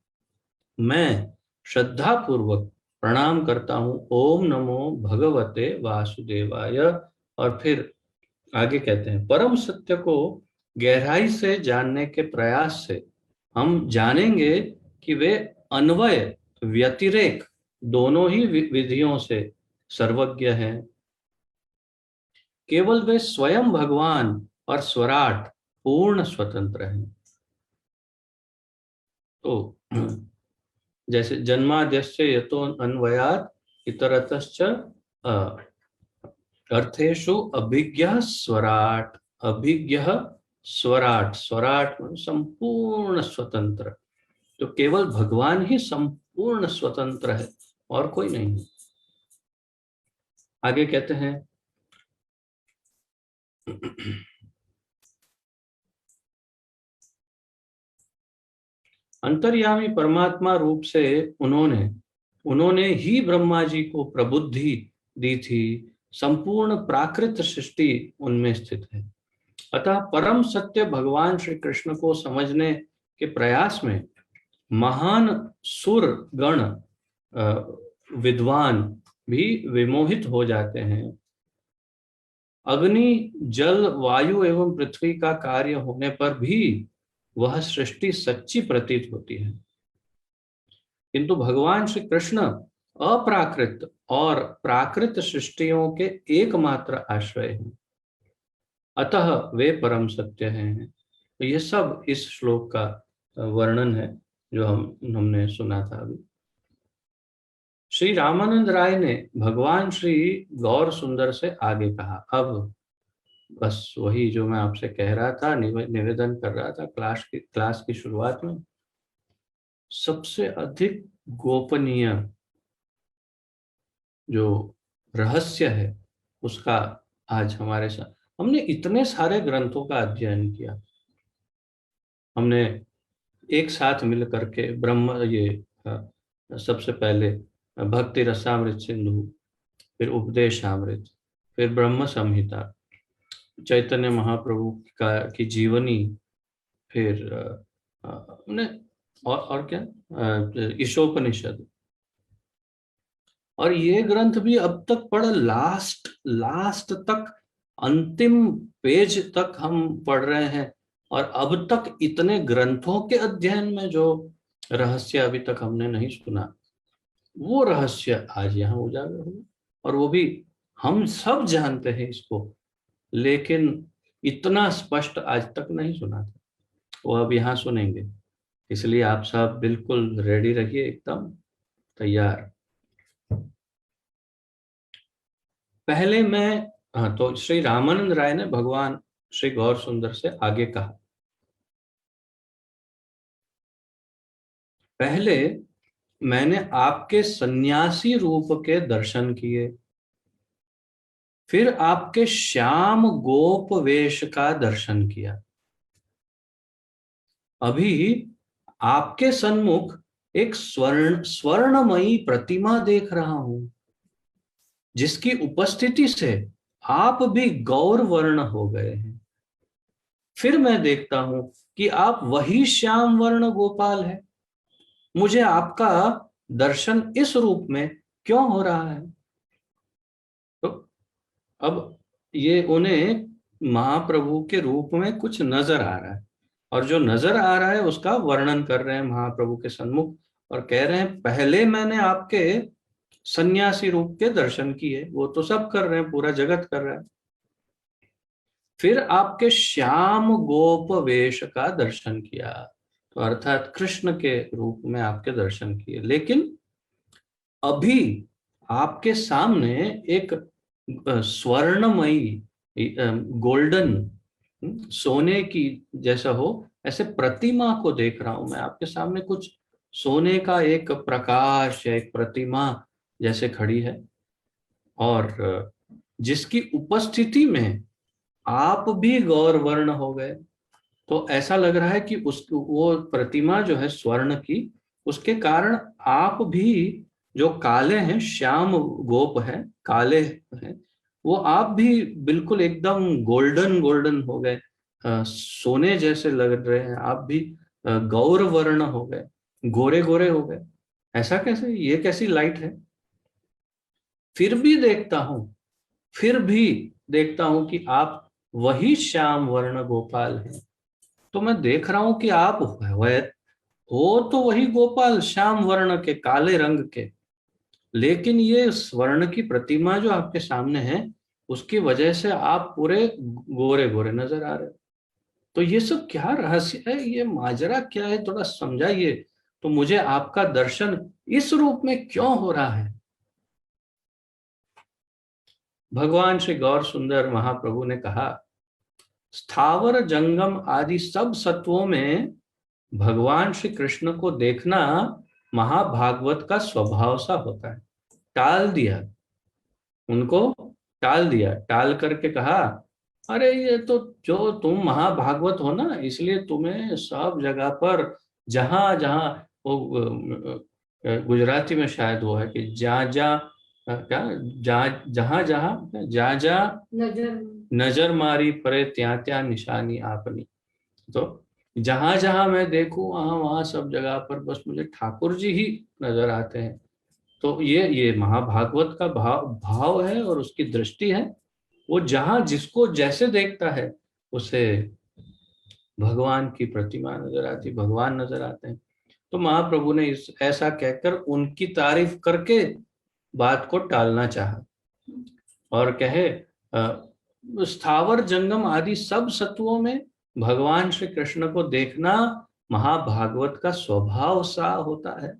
मैं श्रद्धा पूर्वक प्रणाम करता हूँ, ओम नमो भगवते वासुदेवाय। और फिर आगे कहते हैं, परम सत्य को गहराई से जानने के प्रयास से हम जानेंगे कि वे अन्वय व्यतिरेक दोनों ही विधियों से सर्वज्ञ हैं। केवल वे स्वयं भगवान और स्वराट पूर्ण स्वतंत्र हैं। तो जैसे जन्माद्यस्य यतो अन्वयात् इतरतश्च अर्थेषु अभिज्ञ स्वराट, अभिज्ञः स्वराट, स्वराट मतलब संपूर्ण स्वतंत्र। तो केवल भगवान ही संपूर्ण स्वतंत्र है और कोई नहीं है। आगे कहते हैं अंतर्यामी परमात्मा रूप से उन्होंने उन्होंने ही ब्रह्मा जी को प्रबुद्धि दी थी। संपूर्ण प्राकृत सृष्टि उनमें स्थित है। अतः परम सत्य भगवान श्री कृष्ण को समझने के प्रयास में महान सुर गण विद्वान भी विमोहित हो जाते हैं। अग्नि, जल, वायु एवं पृथ्वी का कार्य होने पर भी वह सृष्टि सच्ची प्रतीत होती है, किंतु भगवान श्री कृष्ण अप्राकृत और प्राकृत सृष्टियों के एकमात्र आश्रय हैं, अतः वे परम सत्य हैं। तो ये सब इस श्लोक का वर्णन है जो हमने सुना था अभी। श्री रामानंद राय ने भगवान श्री गौर सुंदर से आगे कहा। अब बस वही जो मैं आपसे कह रहा था, निवेदन कर रहा था क्लास की शुरुआत में, सबसे अधिक गोपनीय जो रहस्य है उसका आज हमारे साथ। हमने इतने सारे ग्रंथों का अध्ययन किया, हमने एक साथ मिल करके ब्रह्म सबसे पहले भक्ति रसामृत सिंधु, फिर उपदेशामृत, फिर ब्रह्म संहिता, चैतन्य महाप्रभु की जीवनी, फिर हमने और क्या ईशोपनिषद, और ये ग्रंथ भी अब तक पढ़ लास्ट लास्ट तक, अंतिम पेज तक हम पढ़ रहे हैं। और अब तक इतने ग्रंथों के अध्ययन में जो रहस्य अभी तक हमने नहीं सुना, वो रहस्य आज यहाँ उजागर हुआ। और वो भी हम सब जानते हैं इसको, लेकिन इतना स्पष्ट आज तक नहीं सुना था। वो अब यहाँ सुनेंगे, इसलिए आप सब बिल्कुल रेडी रहिए, एकदम तैयार। पहले मैं तो श्री रामानंद राय ने भगवान श्री गौर सुंदर से आगे कहा, पहले मैंने आपके सन्यासी रूप के दर्शन किए, फिर आपके श्याम गोप वेश का दर्शन किया। अभी आपके सन्मुख एक स्वर्णमयी प्रतिमा देख रहा हूं, जिसकी उपस्थिति से आप भी गौर वर्ण हो गए हैं। फिर मैं देखता हूं कि आप वही श्याम वर्ण गोपाल है। मुझे आपका दर्शन इस रूप में क्यों हो रहा है? तो अब ये उन्हें महाप्रभु के रूप में कुछ नजर आ रहा है, और जो नजर आ रहा है उसका वर्णन कर रहे हैं महाप्रभु के सन्मुख, और कह रहे हैं पहले मैंने आपके सन्यासी रूप के दर्शन किए, वो तो सब कर रहे हैं, पूरा जगत कर रहा है। फिर आपके श्याम गोप वेश का दर्शन किया, तो अर्थात कृष्ण के रूप में आपके दर्शन किए। लेकिन अभी आपके सामने एक स्वर्णमयी गोल्डन, सोने की जैसा हो ऐसे प्रतिमा को देख रहा हूं मैं आपके सामने। कुछ सोने का एक प्रकाश या एक प्रतिमा जैसे खड़ी है, और जिसकी उपस्थिति में आप भी गौर वर्ण हो गए। तो ऐसा लग रहा है कि उस वो प्रतिमा जो है स्वर्ण की, उसके कारण आप भी जो काले हैं, श्याम गोप है, काले हैं, वो आप भी बिल्कुल एकदम गोल्डन गोल्डन हो गए, सोने जैसे लग रहे हैं आप भी, गौर वर्ण हो गए, गोरे गोरे हो गए। ऐसा कैसे? ये कैसी लाइट है? फिर भी देखता हूं, फिर भी देखता हूं कि आप वही श्याम वर्ण गोपाल हैं। तो मैं देख रहा हूं कि आप हो तो वही गोपाल, श्याम वर्ण के, काले रंग के, लेकिन ये स्वर्ण की प्रतिमा जो आपके सामने है, उसकी वजह से आप पूरे गोरे गोरे नजर आ रहे हो। तो ये सब क्या रहस्य है, ये माजरा क्या है, थोड़ा समझाइए। तो मुझे आपका दर्शन इस रूप में क्यों हो रहा है? भगवान श्री गौर सुंदर महाप्रभु ने कहा, स्थावर जंगम आदि सब सत्वों में भगवान श्री कृष्ण को देखना महाभागवत का स्वभाव सा होता है। टाल दिया उनको, टाल दिया, टाल करके कहा, अरे ये तो जो तुम महाभागवत हो ना, इसलिए तुम्हें सब जगह पर जहां जहां वो गुजराती में शायद वो है कि जा जा क्या, जा जहां जहां जा जा नजर नजर मारी परे त्या त्या निशानी आपनी। तो जहां जहां मैं देखूं वहां वहां सब जगह पर बस मुझे ठाकुर जी ही नजर आते हैं। तो ये महाभागवत का भाव भाव है और उसकी दृष्टि है। वो जहां जिसको जैसे देखता है उसे भगवान की प्रतिमा नजर आती, भगवान नजर आते हैं। तो महाप्रभु ने इस ऐसा कहकर उनकी तारीफ करके बात को टालना चाहा और कहे स्थावर जंगम आदि सब सत्वों में भगवान श्री कृष्ण को देखना महाभागवत का स्वभाव सा होता है।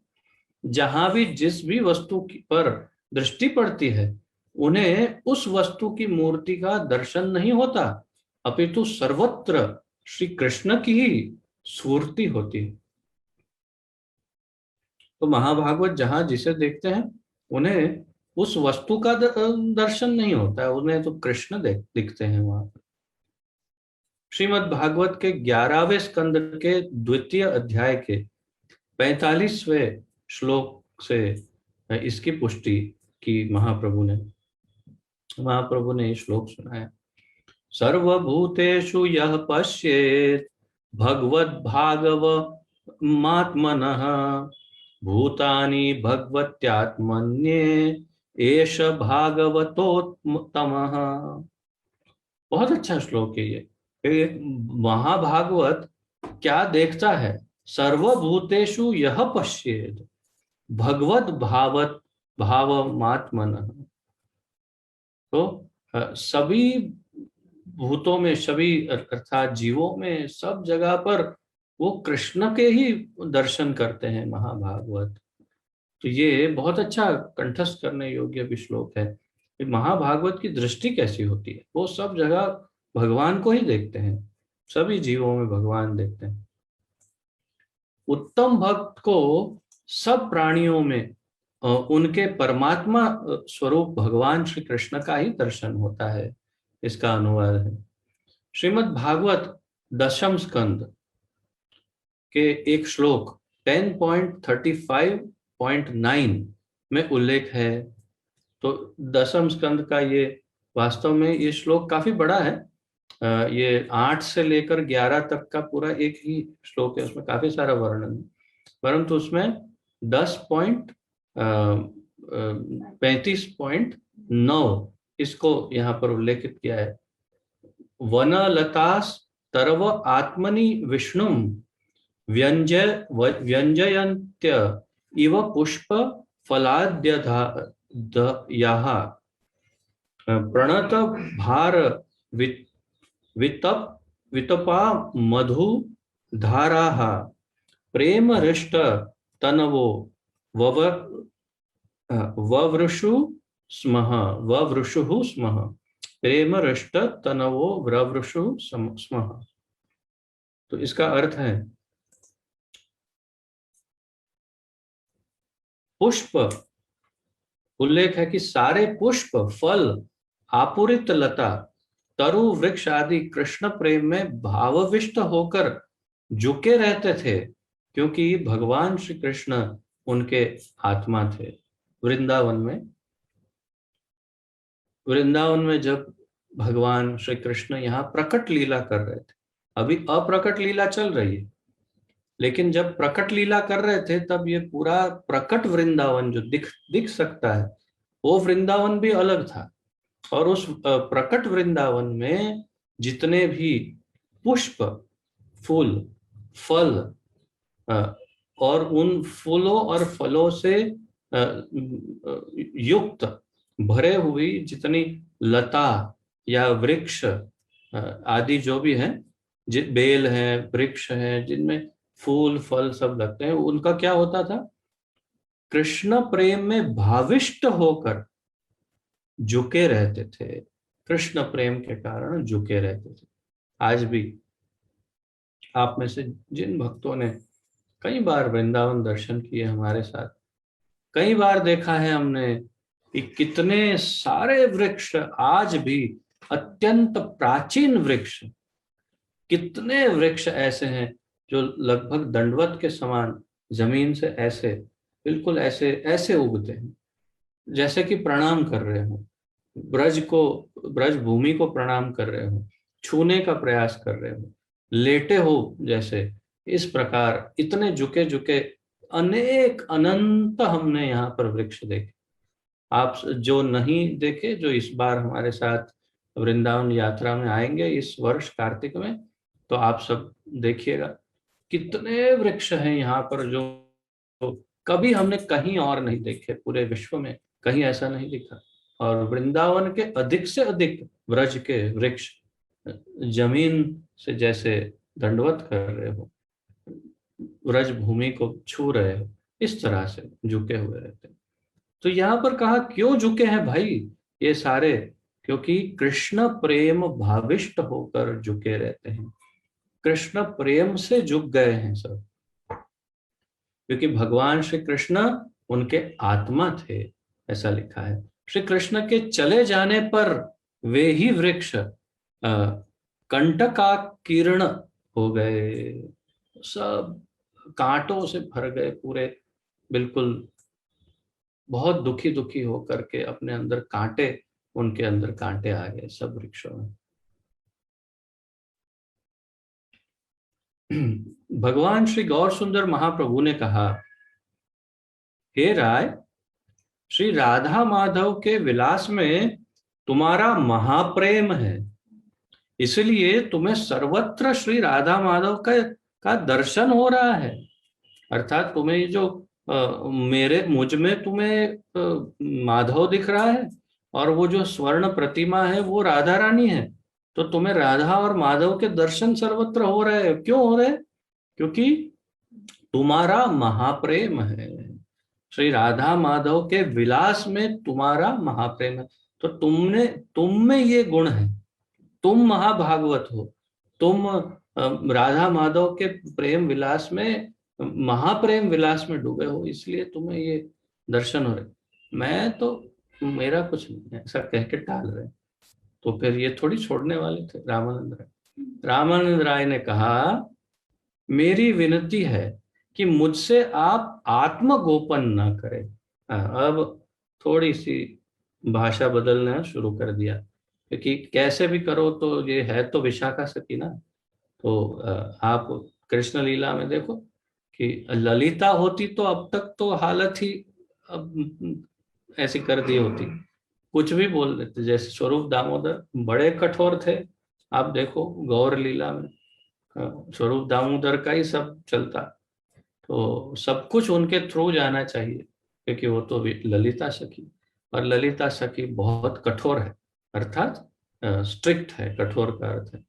जहां भी जिस भी वस्तु पर दृष्टि पड़ती है उन्हें उस वस्तु की मूर्ति का दर्शन नहीं होता, अपितु सर्वत्र श्री कृष्ण की ही स्फूर्ति होती है। तो महाभागवत जहां जिसे देखते हैं उन्हें उस वस्तु का दर्शन नहीं होता है, उन्हें तो कृष्ण दिखते हैं वहां पर। श्रीमद् भागवत के 11वें स्कंद के द्वितीय अध्याय के 45वें श्लोक से इसकी पुष्टि की महाप्रभु ने श्लोक सुनाया। सर्वभूतेषु यः पश्येत् भगवद्भागवमात्मनः भूतानि भगवत्यात्मन्ये एष भागवतोत्तमः। बहुत अच्छा श्लोक है ये। महाभागवत क्या देखता है? सर्वभूतेषु यः पश्येत् भगवद भावमात्मनः। तो सभी भूतों में, सभी अर्थात जीवों में, सब जगह पर वो कृष्ण के ही दर्शन करते हैं महाभागवत। तो ये बहुत अच्छा कंठस्थ करने योग्य भी श्लोक है। महाभागवत की दृष्टि कैसी होती है? वो सब जगह भगवान को ही देखते हैं, सभी जीवों में भगवान देखते हैं। उत्तम भक्त को सब प्राणियों में उनके परमात्मा स्वरूप भगवान श्री कृष्ण का ही दर्शन होता है, इसका अनुवाद है। श्रीमद् भागवत दशम स्कंद के एक श्लोक 10.35.9 में उल्लेख है। तो दशम स्कंद का ये वास्तव में ये श्लोक काफी बड़ा है। ये 8 से लेकर 11 तक का पूरा एक ही श्लोक है, उसमें काफी सारा वर्णन है, परंतु उसमें 10.35.9 इसको यहाँ पर उल्लेखित किया है। वनलतास तरव आत्मनि विष्णुम व्यंजयन्त्य इव पुष्प फलाद्ययाः प्रणत भार वितपा मधु धाराः प्रेम हृष्ट तनवो ववृषु स्मः प्रेम हृष्ट तनवो ववृषु स्मः। तो इसका अर्थ है पुष्प, उल्लेख है कि सारे पुष्प, फल, आपूरित लता, तरु वृक्ष आदि कृष्ण प्रेम में भावविष्ट होकर झुके रहते थे, क्योंकि भगवान श्री कृष्ण उनके आत्मा थे। वृंदावन में जब भगवान श्री कृष्ण यहाँ प्रकट लीला कर रहे थे, अभी अप्रकट लीला चल रही है, लेकिन जब प्रकट लीला कर रहे थे तब ये पूरा प्रकट वृंदावन जो दिख सकता है, वो वृंदावन भी अलग था। और उस प्रकट वृंदावन में जितने भी पुष्प, फूल, फल और उन फूलों और फलों से युक्त भरे हुई जितनी लता या वृक्ष आदि जो भी हैं, बेल हैं, वृक्ष हैं, जिनमें फूल फल सब लगते हैं, उनका क्या होता था? कृष्ण प्रेम में भाविष्ट होकर झुके रहते थे, कृष्ण प्रेम के कारण झुके रहते थे। आज भी आप में से जिन भक्तों ने कई बार वृंदावन दर्शन किए हमारे साथ, कई बार देखा है हमने कि कितने सारे वृक्ष आज भी, अत्यंत प्राचीन वृक्ष, कितने वृक्ष ऐसे हैं जो लगभग दंडवत के समान जमीन से ऐसे, बिल्कुल ऐसे ऐसे उगते हैं, जैसे कि प्रणाम कर रहे हो, ब्रज को, ब्रज भूमि को प्रणाम कर रहे हो, छूने का प्रयास कर रहे हो, लेटे हो जैसे। इस प्रकार इतने झुके झुके अनेक अनंत हमने यहाँ पर वृक्ष देखे। आप जो नहीं देखे, जो इस बार हमारे साथ वृंदावन यात्रा में आएंगे इस वर्ष कार्तिक में, तो आप सब देखिएगा कितने वृक्ष हैं यहाँ पर जो कभी हमने कहीं और नहीं देखे, पूरे विश्व में कहीं ऐसा नहीं दिखा। और वृंदावन के अधिक से अधिक व्रज के वृक्ष जमीन से जैसे दंडवत कर रहे हो, व्रज भूमि को छू रहे हो, इस तरह से झुके हुए रहते हैं। तो यहाँ पर कहा क्यों झुके हैं भाई ये सारे? क्योंकि कृष्ण प्रेम भाविष्ट होकर झुके रहते हैं, कृष्ण प्रेम से झुक गए हैं सब। क्योंकि भगवान श्री कृष्ण उनके आत्मा थे, ऐसा लिखा है। श्री कृष्ण के चले जाने पर वे ही वृक्ष कंटकाकीर्ण हो गए, सब कांटों से भर गए पूरे, बिल्कुल बहुत दुखी दुखी होकर के अपने अंदर कांटे, उनके अंदर कांटे आ गए सब वृक्षों में। भगवान श्री गौर सुंदर महाप्रभु ने कहा, हे राय, श्री राधा माधव के विलास में तुम्हारा महाप्रेम है, इसलिए तुम्हें सर्वत्र श्री राधा माधव का दर्शन हो रहा है। अर्थात तुम्हें ये जो मुझ में तुम्हें माधव दिख रहा है, और वो जो स्वर्ण प्रतिमा है वो राधा रानी है, तो तुम्हें राधा और माधव के दर्शन सर्वत्र हो रहे हैं। क्यों हो रहे? क्योंकि तुम्हारा महाप्रेम है, श्री राधा माधव के विलास में तुम्हारा महाप्रेम है। तो तुम में ये गुण है, तुम महाभागवत हो, तुम राधा माधव के प्रेम विलास में, महाप्रेम विलास में डूबे हो, इसलिए तुम्हें ये दर्शन हो रहे। मैं तो, मेरा कुछ नहीं है, ऐसा कह के टाल रहे। तो फिर ये थोड़ी छोड़ने वाले थे रामानंद राय। रामानंद राय ने कहा, मेरी विनती है कि मुझसे आप आत्मगोपन ना करें। अब थोड़ी सी भाषा बदलना शुरू कर दिया, क्योंकि कैसे भी करो तो ये है तो विशाखा सती ना। तो आप कृष्ण लीला में देखो कि ललिता होती तो अब तक तो हालत ही अब ऐसी कर दी होती, कुछ भी बोल देते। जैसे स्वरूप दामोदर बड़े कठोर थे, आप देखो गौर लीला में स्वरूप दामोदर का ही सब चलता, तो सब कुछ उनके थ्रू जाना चाहिए, क्योंकि वो तो ललिता सखी, और ललिता सखी बहुत कठोर है, अर्थात स्ट्रिक्ट है, कठोर का अर्थ है।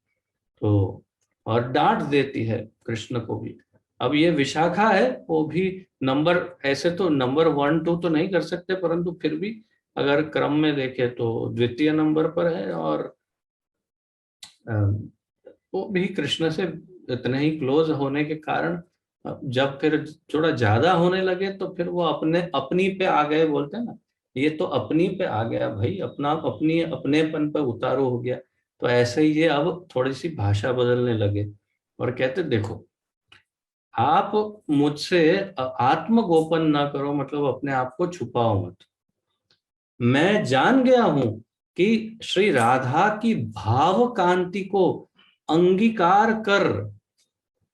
तो और डांट देती है कृष्ण को भी। अब ये विशाखा है, वो भी नंबर, ऐसे तो नंबर 1 2 तो नहीं कर सकते, परंतु फिर भी अगर क्रम में देखे तो द्वितीय नंबर पर है, और वो भी कृष्ण से इतने ही क्लोज होने के कारण जब फिर थोड़ा ज्यादा होने लगे तो फिर वो अपनी पे आ गए, बोलते हैं ना, ये तो अपनी पे आ गया भाई, अपना अपनी अपनेपन पे उतारू हो गया। तो ऐसे ही ये अब थोड़ी सी भाषा बदलने लगे और कहते, देखो आप मुझसे आत्मगोपन ना करो, मतलब अपने आप को छुपाओ मत। मैं जान गया हूं कि श्री राधा की भाव कांति को अंगीकार कर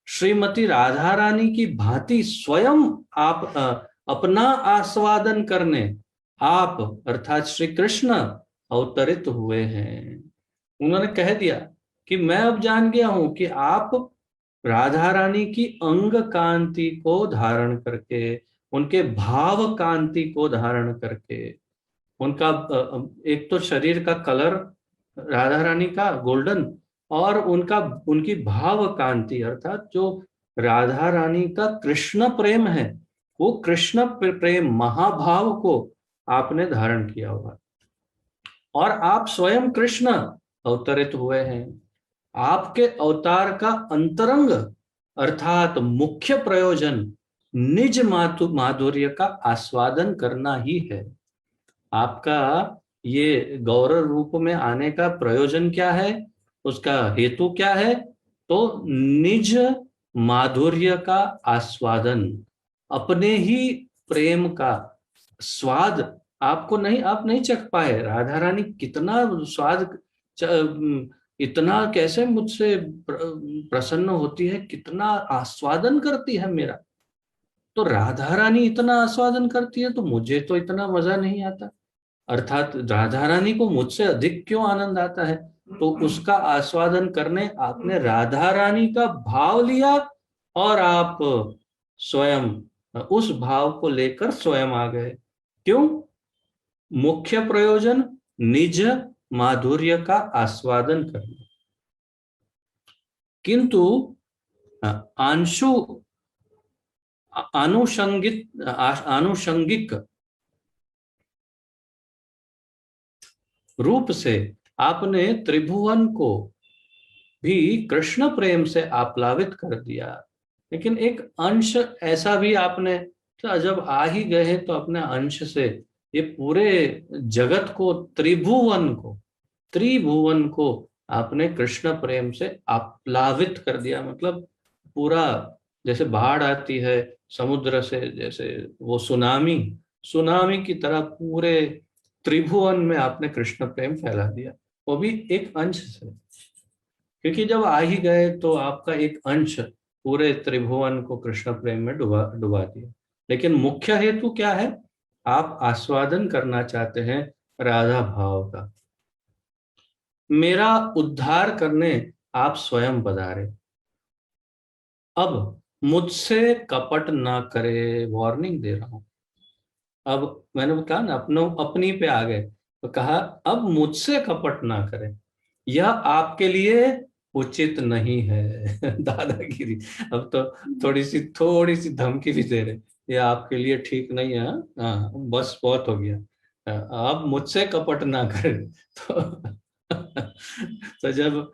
श्रीमती राधा रानी की भांति स्वयं आप अपना आस्वादन करने आप अर्थात श्री कृष्ण अवतरित हुए हैं। उन्होंने कह दिया कि मैं अब जान गया हूं कि आप राधा रानी की अंग कांति को धारण करके, उनके भाव कांति को धारण करके, उनका एक तो शरीर का कलर राधा रानी का गोल्डन, और उनकी भाव कांति अर्थात जो राधा रानी का कृष्ण प्रेम है, वो कृष्ण प्रेम महाभाव को आपने धारण किया हुआ, और आप स्वयं कृष्ण अवतरित हुए हैं। आपके अवतार का अंतरंग अर्थात मुख्य प्रयोजन निज माधुर्य का आस्वादन करना ही है। आपका ये गौर रूप में आने का प्रयोजन क्या है, उसका हेतु क्या है? तो निज माधुर्य का आस्वादन, अपने ही प्रेम का स्वाद आपको नहीं, आप नहीं चख पाए। राधा रानी कितना स्वाद इतना कैसे मुझसे प्रसन्न होती है, कितना आस्वादन करती है मेरा। तो राधा रानी इतना आस्वादन करती है तो मुझे तो इतना मजा नहीं आता, अर्थात राधा रानी को मुझसे अधिक क्यों आनंद आता है? तो उसका आस्वादन करने आपने राधा रानी का भाव लिया और आप स्वयं उस भाव को लेकर स्वयं आ गए। क्यों? मुख्य प्रयोजन निज माधुर्य का आस्वादन करना। किंतु आंशु आनुषंगिक रूप से आपने त्रिभुवन को भी कृष्ण प्रेम से आप्लावित कर दिया। लेकिन एक अंश ऐसा भी आपने, तो जब आ ही गए तो अपने अंश से ये पूरे जगत को, त्रिभुवन को आपने कृष्ण प्रेम से आप्लावित कर दिया। मतलब पूरा, जैसे बाढ़ आती है समुद्र से, जैसे वो सुनामी सुनामी की तरह पूरे त्रिभुवन में आपने कृष्ण प्रेम फैला दिया, वो भी एक अंश से। क्योंकि जब आ ही गए तो आपका एक अंश पूरे त्रिभुवन को कृष्ण प्रेम में डुबा डुबा दिया। लेकिन मुख्य हेतु क्या है? आप आस्वादन करना चाहते हैं राधा भाव का। मेरा उद्धार करने आप स्वयं पधारे। अब मुझसे कपट ना करे, वार्निंग दे रहा हूं। अब मैंने कहा ना, अपनी पे आ गए तो कहा अब मुझसे कपट ना करें, यह आपके लिए उचित नहीं है। दादागिरी। अब तो थोड़ी सी धमकी भी दे रहे, यह आपके लिए ठीक नहीं है। हाँ बस बहुत हो गया, अब मुझसे कपट ना करें। तो जब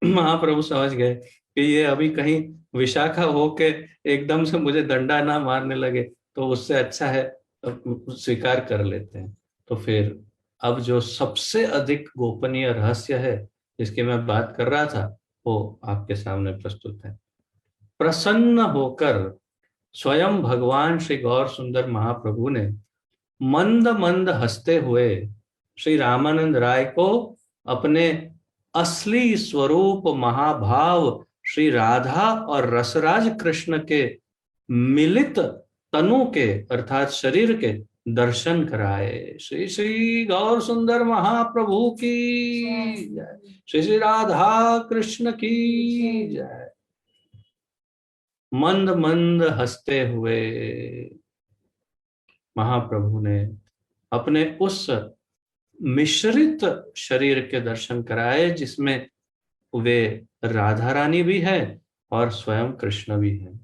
महाप्रभु समझ गए कि ये अभी कहीं विशाखा होके एकदम से मुझे डंडा ना मारने लगे, तो उससे अच्छा है स्वीकार कर लेते हैं। तो फिर अब जो सबसे अधिक गोपनीय रहस्य है जिसकी मैं बात कर रहा था, वो आपके सामने प्रस्तुत है। प्रसन्न होकर स्वयं भगवान श्री गौर सुंदर महाप्रभु ने मंद मंद हंसते हुए श्री रामानंद राय को अपने असली स्वरूप महाभाव श्री राधा और रसराज कृष्ण के मिलित तनु के अर्थात शरीर के दर्शन कराए। श्री श्री गौर सुंदर महाप्रभु की जय, श्री श्री राधा कृष्ण की जय। मंद मंद हंसते हुए महाप्रभु ने अपने उस मिश्रित शरीर के दर्शन कराए जिसमें वे राधा रानी भी है और स्वयं कृष्ण भी है।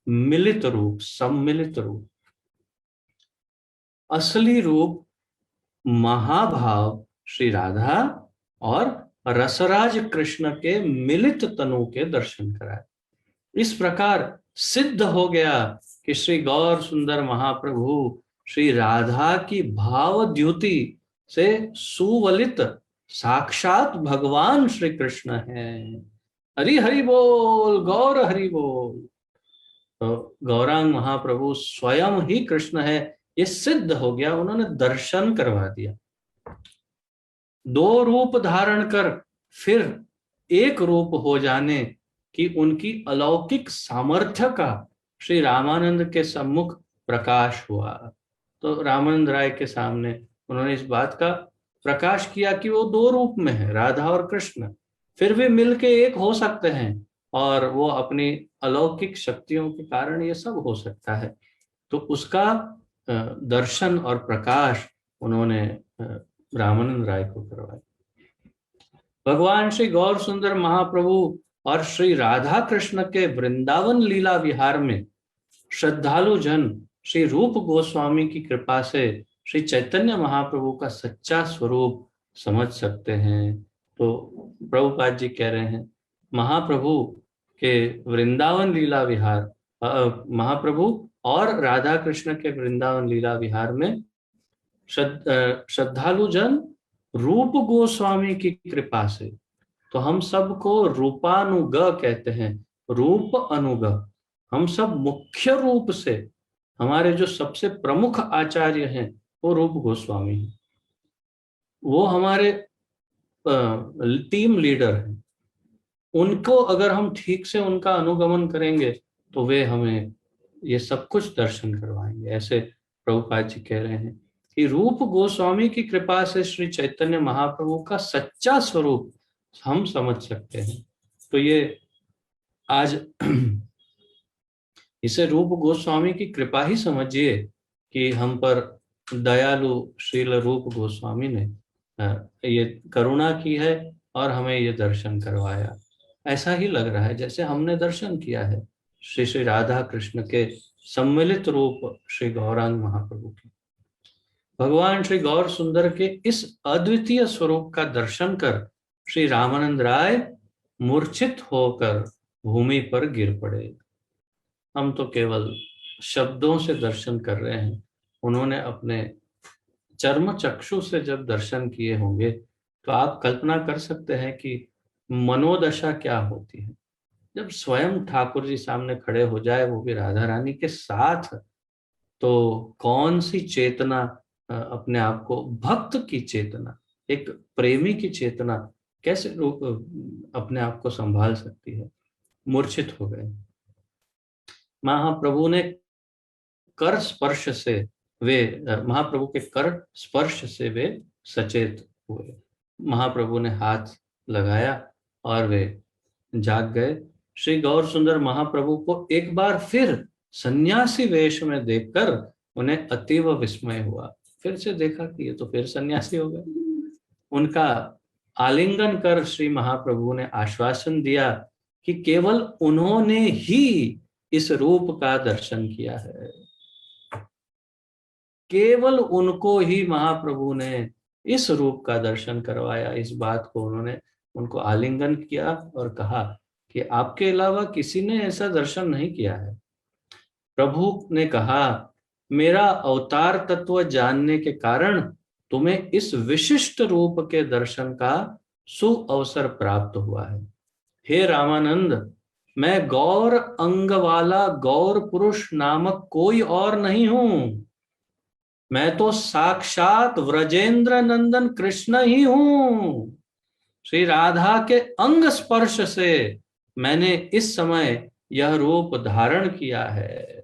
मिलित रूप, सम्मिलित रूप, असली रूप महाभाव श्री राधा और रसराज कृष्ण के मिलित तनु के दर्शन कराए। इस प्रकार सिद्ध हो गया कि श्री गौर सुंदर महाप्रभु श्री राधा की भाव द्युति से सुवलित साक्षात भगवान श्री कृष्ण हैं। हरि हरि बोल, गौर हरि बोल। तो गौरांग महाप्रभु स्वयं ही कृष्ण है, ये सिद्ध हो गया, उन्होंने दर्शन करवा दिया। दो रूप धारण कर फिर एक रूप हो जाने की उनकी अलौकिक सामर्थ्य का श्री रामानंद के सम्मुख प्रकाश हुआ। तो रामानंद राय के सामने उन्होंने इस बात का प्रकाश किया कि वो दो रूप में है, राधा और कृष्ण, फिर भी मिलके एक हो सकते हैं और वो अपनी अलौकिक शक्तियों के कारण ये सब हो सकता है। तो उसका दर्शन और प्रकाश उन्होंने रामानंद राय को करवाया। भगवान श्री गौर सुंदर महाप्रभु और श्री राधा कृष्ण के वृंदावन लीला विहार में श्रद्धालु जन श्री रूप गोस्वामी की कृपा से श्री चैतन्य महाप्रभु का सच्चा स्वरूप समझ सकते हैं। तो प्रभुपाद जी कह रहे हैं महाप्रभु के वृंदावन लीला विहार, महाप्रभु और राधा कृष्ण के वृंदावन लीला विहार में श्रद्धालु जन रूप गोस्वामी की कृपा से, तो हम सबको रूपानुग कहते हैं, रूप अनुग, हम सब मुख्य रूप से, हमारे जो सबसे प्रमुख आचार्य हैं वो रूप गोस्वामी हैं, वो हमारे टीम लीडर हैं। उनको अगर हम ठीक से उनका अनुगमन करेंगे तो वे हमें ये सब कुछ दर्शन करवाएंगे। ऐसे प्रभुपाद जी कह रहे हैं कि रूप गोस्वामी की कृपा से श्री चैतन्य महाप्रभु का सच्चा स्वरूप हम समझ सकते हैं। तो ये आज इसे रूप गोस्वामी की कृपा ही समझिए कि हम पर दयालु श्रील रूप गोस्वामी ने ये करुणा की है और हमें ये दर्शन करवाया। ऐसा ही लग रहा है जैसे हमने दर्शन किया है श्री श्री राधा कृष्ण के सम्मिलित रूप श्री गौरांग महाप्रभु के। भगवान श्री गौर सुंदर के इस अद्वितीय स्वरूप का दर्शन कर श्री रामानंद राय मूर्छित होकर भूमि पर गिर पड़े। हम तो केवल शब्दों से दर्शन कर रहे हैं, उन्होंने अपने चर्म चक्षु से जब दर्शन किए होंगे तो आप कल्पना कर सकते हैं कि मनोदशा क्या होती है जब स्वयं ठाकुर जी सामने खड़े हो जाए, वो भी राधा रानी के साथ। तो कौन सी चेतना अपने आप को, भक्त की चेतना, एक प्रेमी की चेतना कैसे अपने आप को संभाल सकती है। मूर्छित हो गए। महाप्रभु ने कर स्पर्श से वे, महाप्रभु के कर स्पर्श से वे सचेत हुए। महाप्रभु ने हाथ लगाया और वे जाग गए। श्री गौर सुंदर महाप्रभु को एक बार फिर सन्यासी वेश में देखकर उन्हें अतीव विस्मय हुआ। फिर से देखा कि ये तो फिर सन्यासी हो गए। उनका आलिंगन कर श्री महाप्रभु ने आश्वासन दिया कि केवल उन्होंने ही इस रूप का दर्शन किया है, केवल उनको ही महाप्रभु ने इस रूप का दर्शन करवाया। इस बात को उन्होंने उनको आलिंगन किया और कहा कि आपके अलावा किसी ने ऐसा दर्शन नहीं किया है। प्रभु ने कहा, मेरा अवतार तत्व जानने के कारण तुम्हें इस विशिष्ट रूप के दर्शन का सुअवसर प्राप्त हुआ है। हे रामानंद, मैं गौर अंग वाला गौर पुरुष नामक कोई और नहीं हूं, मैं तो साक्षात व्रजेंद्र नंदन कृष्ण ही हूं। श्री राधा के अंग स्पर्श से मैंने इस समय यह रूप धारण किया है।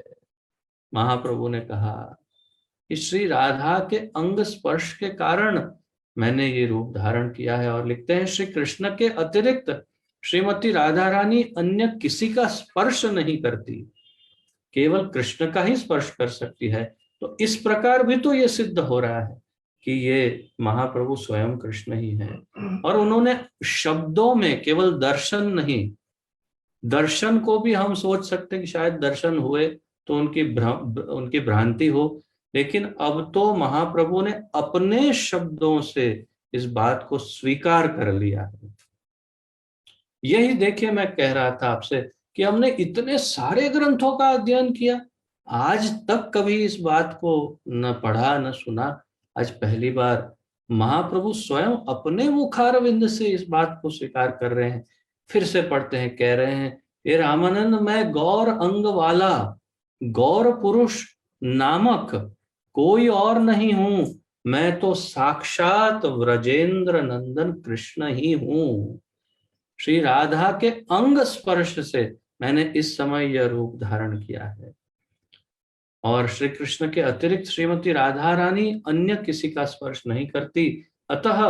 महाप्रभु ने कहा कि श्री राधा के अंग स्पर्श के कारण मैंने ये रूप धारण किया है। और लिखते हैं, श्री कृष्ण के अतिरिक्त श्रीमती राधा रानी अन्य किसी का स्पर्श नहीं करती, केवल कृष्ण का ही स्पर्श कर सकती है। तो इस प्रकार भी तो ये सिद्ध हो रहा है कि ये महाप्रभु स्वयं कृष्ण ही हैं। और उन्होंने शब्दों में केवल दर्शन नहीं, दर्शन को भी हम सोच सकते हैं कि शायद दर्शन हुए तो उनकी भ्रांति हो, लेकिन अब तो महाप्रभु ने अपने शब्दों से इस बात को स्वीकार कर लिया है। यही देखिए, मैं कह रहा था आपसे कि हमने इतने सारे ग्रंथों का अध्ययन किया, आज तक कभी इस बात को न पढ़ा न सुना। आज पहली बार महाप्रभु स्वयं अपने मुखारविंद से इस बात को स्वीकार कर रहे हैं। फिर से पढ़ते हैं, कह रहे हैं, हे रामानंद, मैं गौर अंग वाला गौर पुरुष नामक कोई और नहीं हूं, मैं तो साक्षात व्रजेंद्र नंदन कृष्ण ही हूं। श्री राधा के अंग स्पर्श से मैंने इस समय यह रूप धारण किया है। और श्री कृष्ण के अतिरिक्त श्रीमती राधा रानी अन्य किसी का स्पर्श नहीं करती, अतः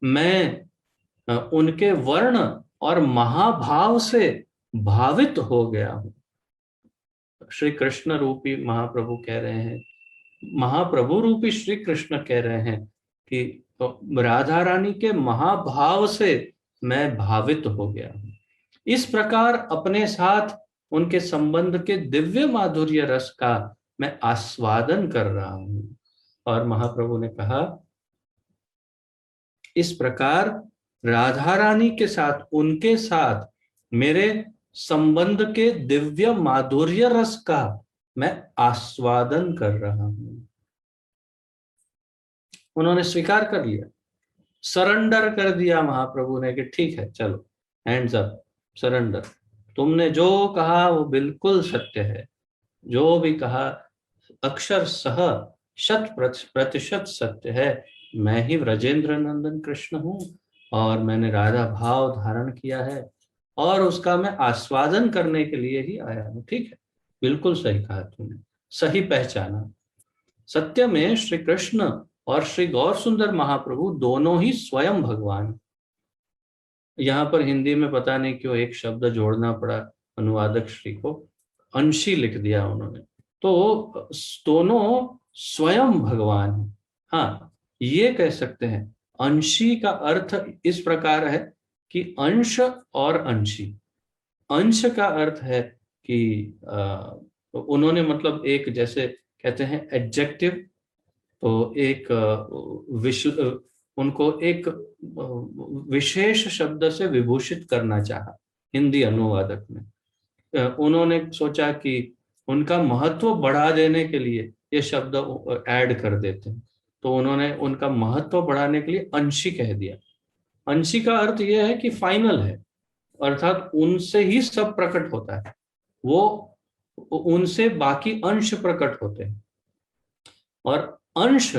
मैं उनके वर्ण और महाभाव से भावित हो गया हूं। श्री कृष्ण रूपी महाप्रभु कह रहे हैं, महाप्रभु रूपी श्री कृष्ण कह रहे हैं कि राधा रानी के महाभाव से मैं भावित हो गया हूं। इस प्रकार अपने साथ उनके संबंध के दिव्य माधुर्य रस का मैं आस्वादन कर रहा हूं। और महाप्रभु ने कहा, इस प्रकार राधा रानी के साथ, उनके साथ मेरे संबंध के दिव्य माधुर्य रस का मैं आस्वादन कर रहा हूं। उन्होंने स्वीकार कर लिया, सरेंडर कर दिया महाप्रभु ने कि ठीक है, चलो हैंड्स अप, सरेंडर। तुमने जो कहा वो बिल्कुल सत्य है, जो भी कहा अक्षर सह शत प्रतिशत सत्य है। मैं ही ब्रजेंद्र नंदन कृष्ण हूँ और मैंने राधा भाव धारण किया है और उसका मैं आस्वादन करने के लिए ही आया हूँ। ठीक है, बिल्कुल सही कहा तुमने, सही पहचाना। सत्य में श्री कृष्ण और श्री गौर सुंदर महाप्रभु दोनों ही स्वयं भगवान। यहाँ पर हिंदी में पता नहीं क्यों एक शब्द जोड़ना पड़ा, अनुवादक श्री को अंशी लिख दिया उन्होंने। तो दोनों स्वयं भगवान है। हाँ, ये कह सकते हैं। अंशी का अर्थ इस प्रकार है कि अंश और अंशी। अंश का अर्थ है कि उन्होंने मतलब एक, जैसे कहते हैं एडजेक्टिव, तो एक उनको एक विशेष शब्द से विभूषित करना चाहा हिंदी अनुवादक ने। उन्होंने सोचा कि उनका महत्व बढ़ा देने के लिए ये शब्द ऐड कर देते हैं, तो उन्होंने उनका महत्व बढ़ाने के लिए अंशी कह दिया। अंशी का अर्थ यह है कि फाइनल है, अर्थात उनसे ही सब प्रकट होता है, वो उनसे बाकी अंश प्रकट होते हैं। और अंश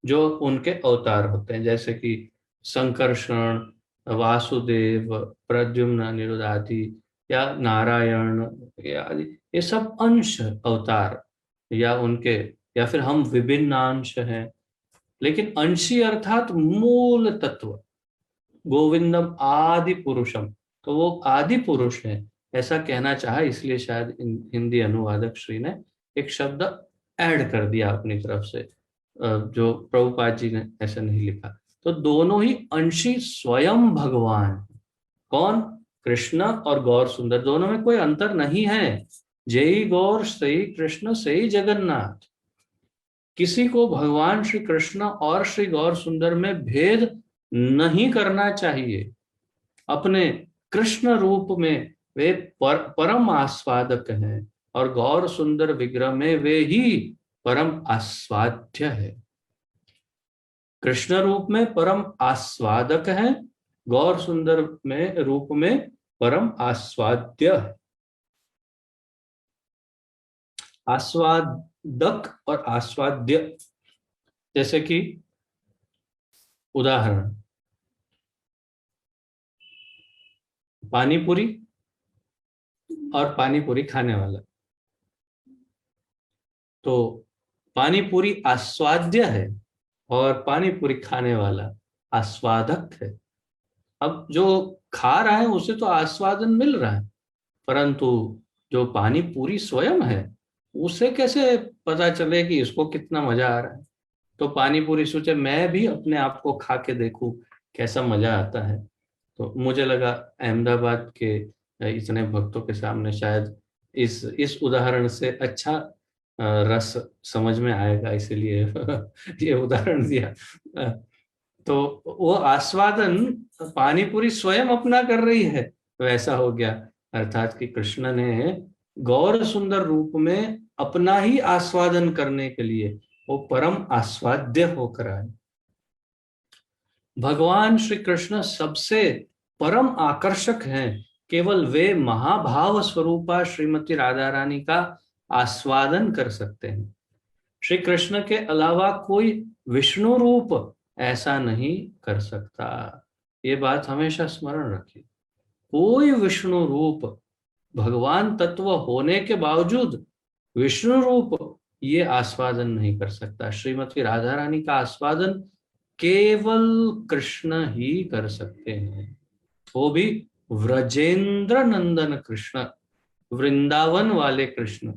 जो उनके अवतार होते हैं, जैसे कि संकर्षण, वासुदेव, प्रद्युम्न, अनिरुद्ध आदि, या नारायण, या ये सब अंश अवतार, या उनके, या फिर हम विभिन्न अंश हैं। लेकिन अंशी अर्थात मूल तत्व, गोविंदम आदि पुरुषम, तो वो आदि पुरुष है ऐसा कहना चाहा, इसलिए शायद हिंदी अनुवादक श्री ने एक शब्द ऐड कर दिया अपनी तरफ से, जो प्रभुपाद जी ने ऐसा नहीं लिखा। तो दोनों ही अंशी स्वयं भगवान। कौन? कृष्ण और गौर सुंदर, दोनों में कोई अंतर नहीं है। जय गौर सही कृष्ण सही जगन्नाथ। किसी को भगवान श्री कृष्ण और श्री गौर सुंदर में भेद नहीं करना चाहिए। अपने कृष्ण रूप में वे परम आस्वादक हैं और गौर सुंदर विग्रह में वे ही परम आस्वाद्य है। कृष्ण रूप में परम आस्वादक है, गौर सुंदर में रूप में परम आस्वाद्य है। आस्वादक और आस्वाद्य, जैसे कि उदाहरण, पानी पूरी और पानी पूरी खाने वाला। तो पानी पूरी आस्वाद्य है और पानी पूरी खाने वाला आस्वादक है। अब जो खा रहा है उसे तो आस्वादन मिल रहा है, परंतु जो पानी पूरी स्वयं है उसे कैसे पता चले कि इसको कितना मजा आ रहा है। तो पानी पूरी सोचे मैं भी अपने आप को खा के देखूं कैसा मजा आता है। तो मुझे लगा अहमदाबाद के इतने भक्तों के सामने शायद इस उदाहरण से अच्छा रस समझ में आएगा, इसीलिए ये उदाहरण दिया। तो वो आस्वादन पानी पूरी स्वयं अपना कर रही है, तो ऐसा हो गया, अर्थात कि कृष्ण ने गौर सुंदर रूप में अपना ही आस्वादन करने के लिए वो परम आस्वाद्य होकर आए। भगवान श्री कृष्ण सबसे परम आकर्षक हैं। केवल वे महाभाव स्वरूपा श्रीमती राधा रानी का आस्वादन कर सकते हैं। श्री कृष्ण के अलावा कोई विष्णु रूप ऐसा नहीं कर सकता। ये बात हमेशा स्मरण रखिए। कोई विष्णु रूप, भगवान तत्व होने के बावजूद विष्णु रूप ये आस्वादन नहीं कर सकता। श्रीमती राधा रानी का आस्वादन केवल कृष्ण ही कर सकते हैं, वो भी व्रजेंद्र नंदन कृष्ण, वृंदावन वाले कृष्ण,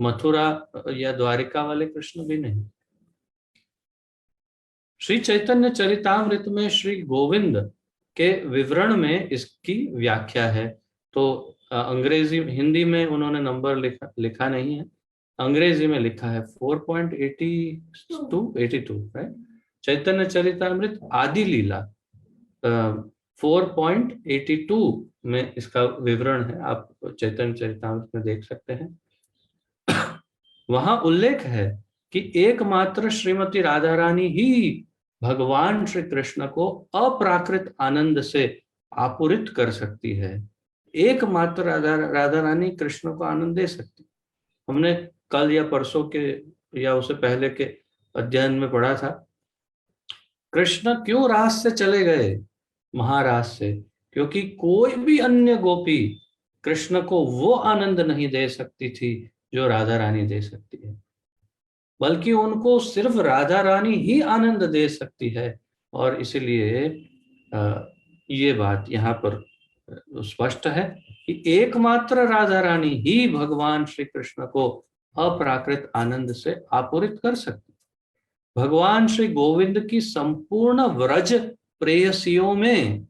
मथुरा या द्वारिका वाले कृष्ण भी नहीं। श्री चैतन्य चरितामृत में श्री गोविंद के विवरण में इसकी व्याख्या है। तो अंग्रेजी, हिंदी में उन्होंने नंबर लिखा नहीं है, अंग्रेजी में लिखा है 4.82 राइट। चैतन्य चरितामृत आदि लीला 4.82 में इसका विवरण है, आप चैतन्य चरितामृत में देख सकते हैं। वहां उल्लेख है कि एकमात्र श्रीमती राधा रानी ही भगवान श्री कृष्ण को अप्राकृत आनंद से आपूरित कर सकती है। एकमात्र राधा रानी कृष्ण को आनंद दे सकती। हमने कल या परसों के या उससे पहले के अध्ययन में पढ़ा था, कृष्ण क्यों रास से चले गए, महारास से, क्योंकि कोई भी अन्य गोपी कृष्ण को वो आनंद नहीं दे सकती थी जो राधा रानी दे सकती है, बल्कि उनको सिर्फ राधा रानी ही आनंद दे सकती है। और इसलिए ये बात यहाँ पर स्पष्ट है कि एकमात्र राधा रानी ही भगवान श्री कृष्ण को अप्राकृत आनंद से आपूरित कर सकती। भगवान श्री गोविंद की संपूर्ण व्रज प्रेयसियों में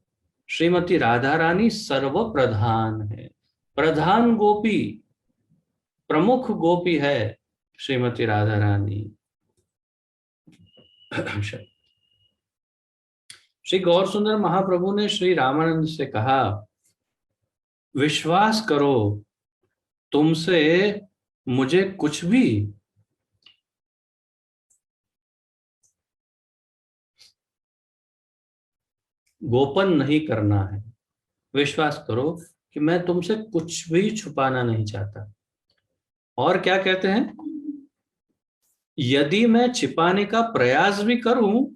श्रीमती राधा रानी सर्वप्रधान है। प्रधान गोपी, प्रमुख गोपी है श्रीमती राधा रानी। श्री गौर सुंदर महाप्रभु ने श्री रामानंद से कहा, विश्वास करो, तुमसे मुझे कुछ भी गोपन नहीं करना है। विश्वास करो कि मैं तुमसे कुछ भी छुपाना नहीं चाहता। और क्या कहते हैं, यदि मैं छिपाने का प्रयास भी करूं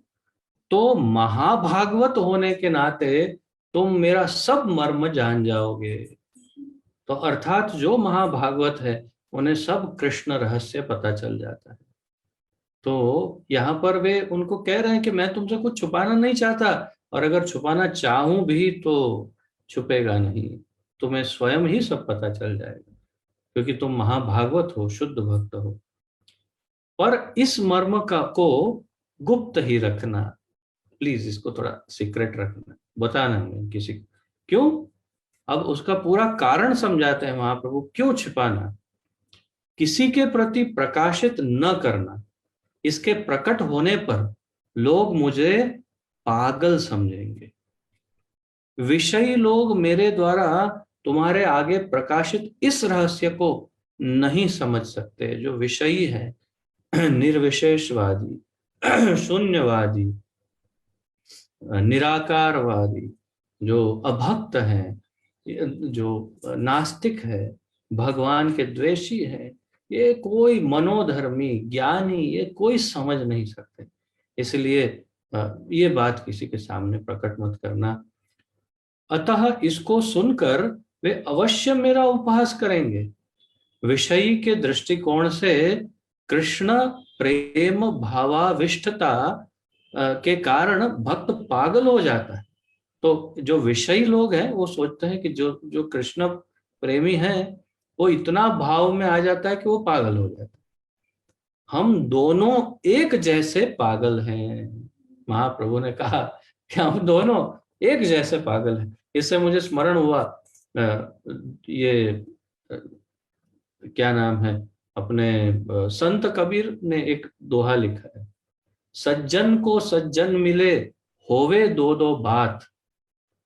तो महाभागवत होने के नाते तुम मेरा सब मर्म जान जाओगे। तो अर्थात जो महाभागवत है उन्हें सब कृष्ण रहस्य पता चल जाता है। तो यहाँ पर वे उनको कह रहे हैं कि मैं तुमसे कुछ छुपाना नहीं चाहता, और अगर छुपाना चाहूं भी तो छुपेगा नहीं, तुम्हें स्वयं ही सब पता चल जाएगा, क्योंकि तुम महाभागवत हो, शुद्ध भक्त हो। पर इस मर्म को गुप्त ही रखना, प्लीज इसको थोड़ा सीक्रेट रखना, बताना नहीं किसी को। क्यों? अब उसका पूरा कारण समझाते हैं महाप्रभु, क्यों छिपाना, किसी के प्रति प्रकाशित न करना, इसके प्रकट होने पर लोग मुझे पागल समझेंगे। विषयी लोग मेरे द्वारा तुम्हारे आगे प्रकाशित इस रहस्य को नहीं समझ सकते। जो विषयी है, निर्विशेषवादी, शून्यवादी, निराकारवादी, जो अभक्त हैं, जो नास्तिक है, भगवान के द्वेषी है, ये कोई मनोधर्मी ज्ञानी ये कोई समझ नहीं सकते। इसलिए ये बात किसी के सामने प्रकट मत करना। अतः इसको सुनकर वे अवश्य मेरा उपहास करेंगे। विषयी के दृष्टिकोण से कृष्ण प्रेम भावाविष्टता के कारण भक्त पागल हो जाता है। तो जो विषयी लोग हैं वो सोचते हैं कि जो जो कृष्ण प्रेमी है वो इतना भाव में आ जाता है कि वो पागल हो जाता है। हम दोनों एक जैसे पागल हैं। महाप्रभु ने कहा कि हम दोनों एक जैसे पागल हैं। इससे मुझे स्मरण हुआ, ये क्या नाम है, अपने संत कबीर ने एक दोहा लिखा है, सज्जन को सज्जन मिले होवे दो दो बात,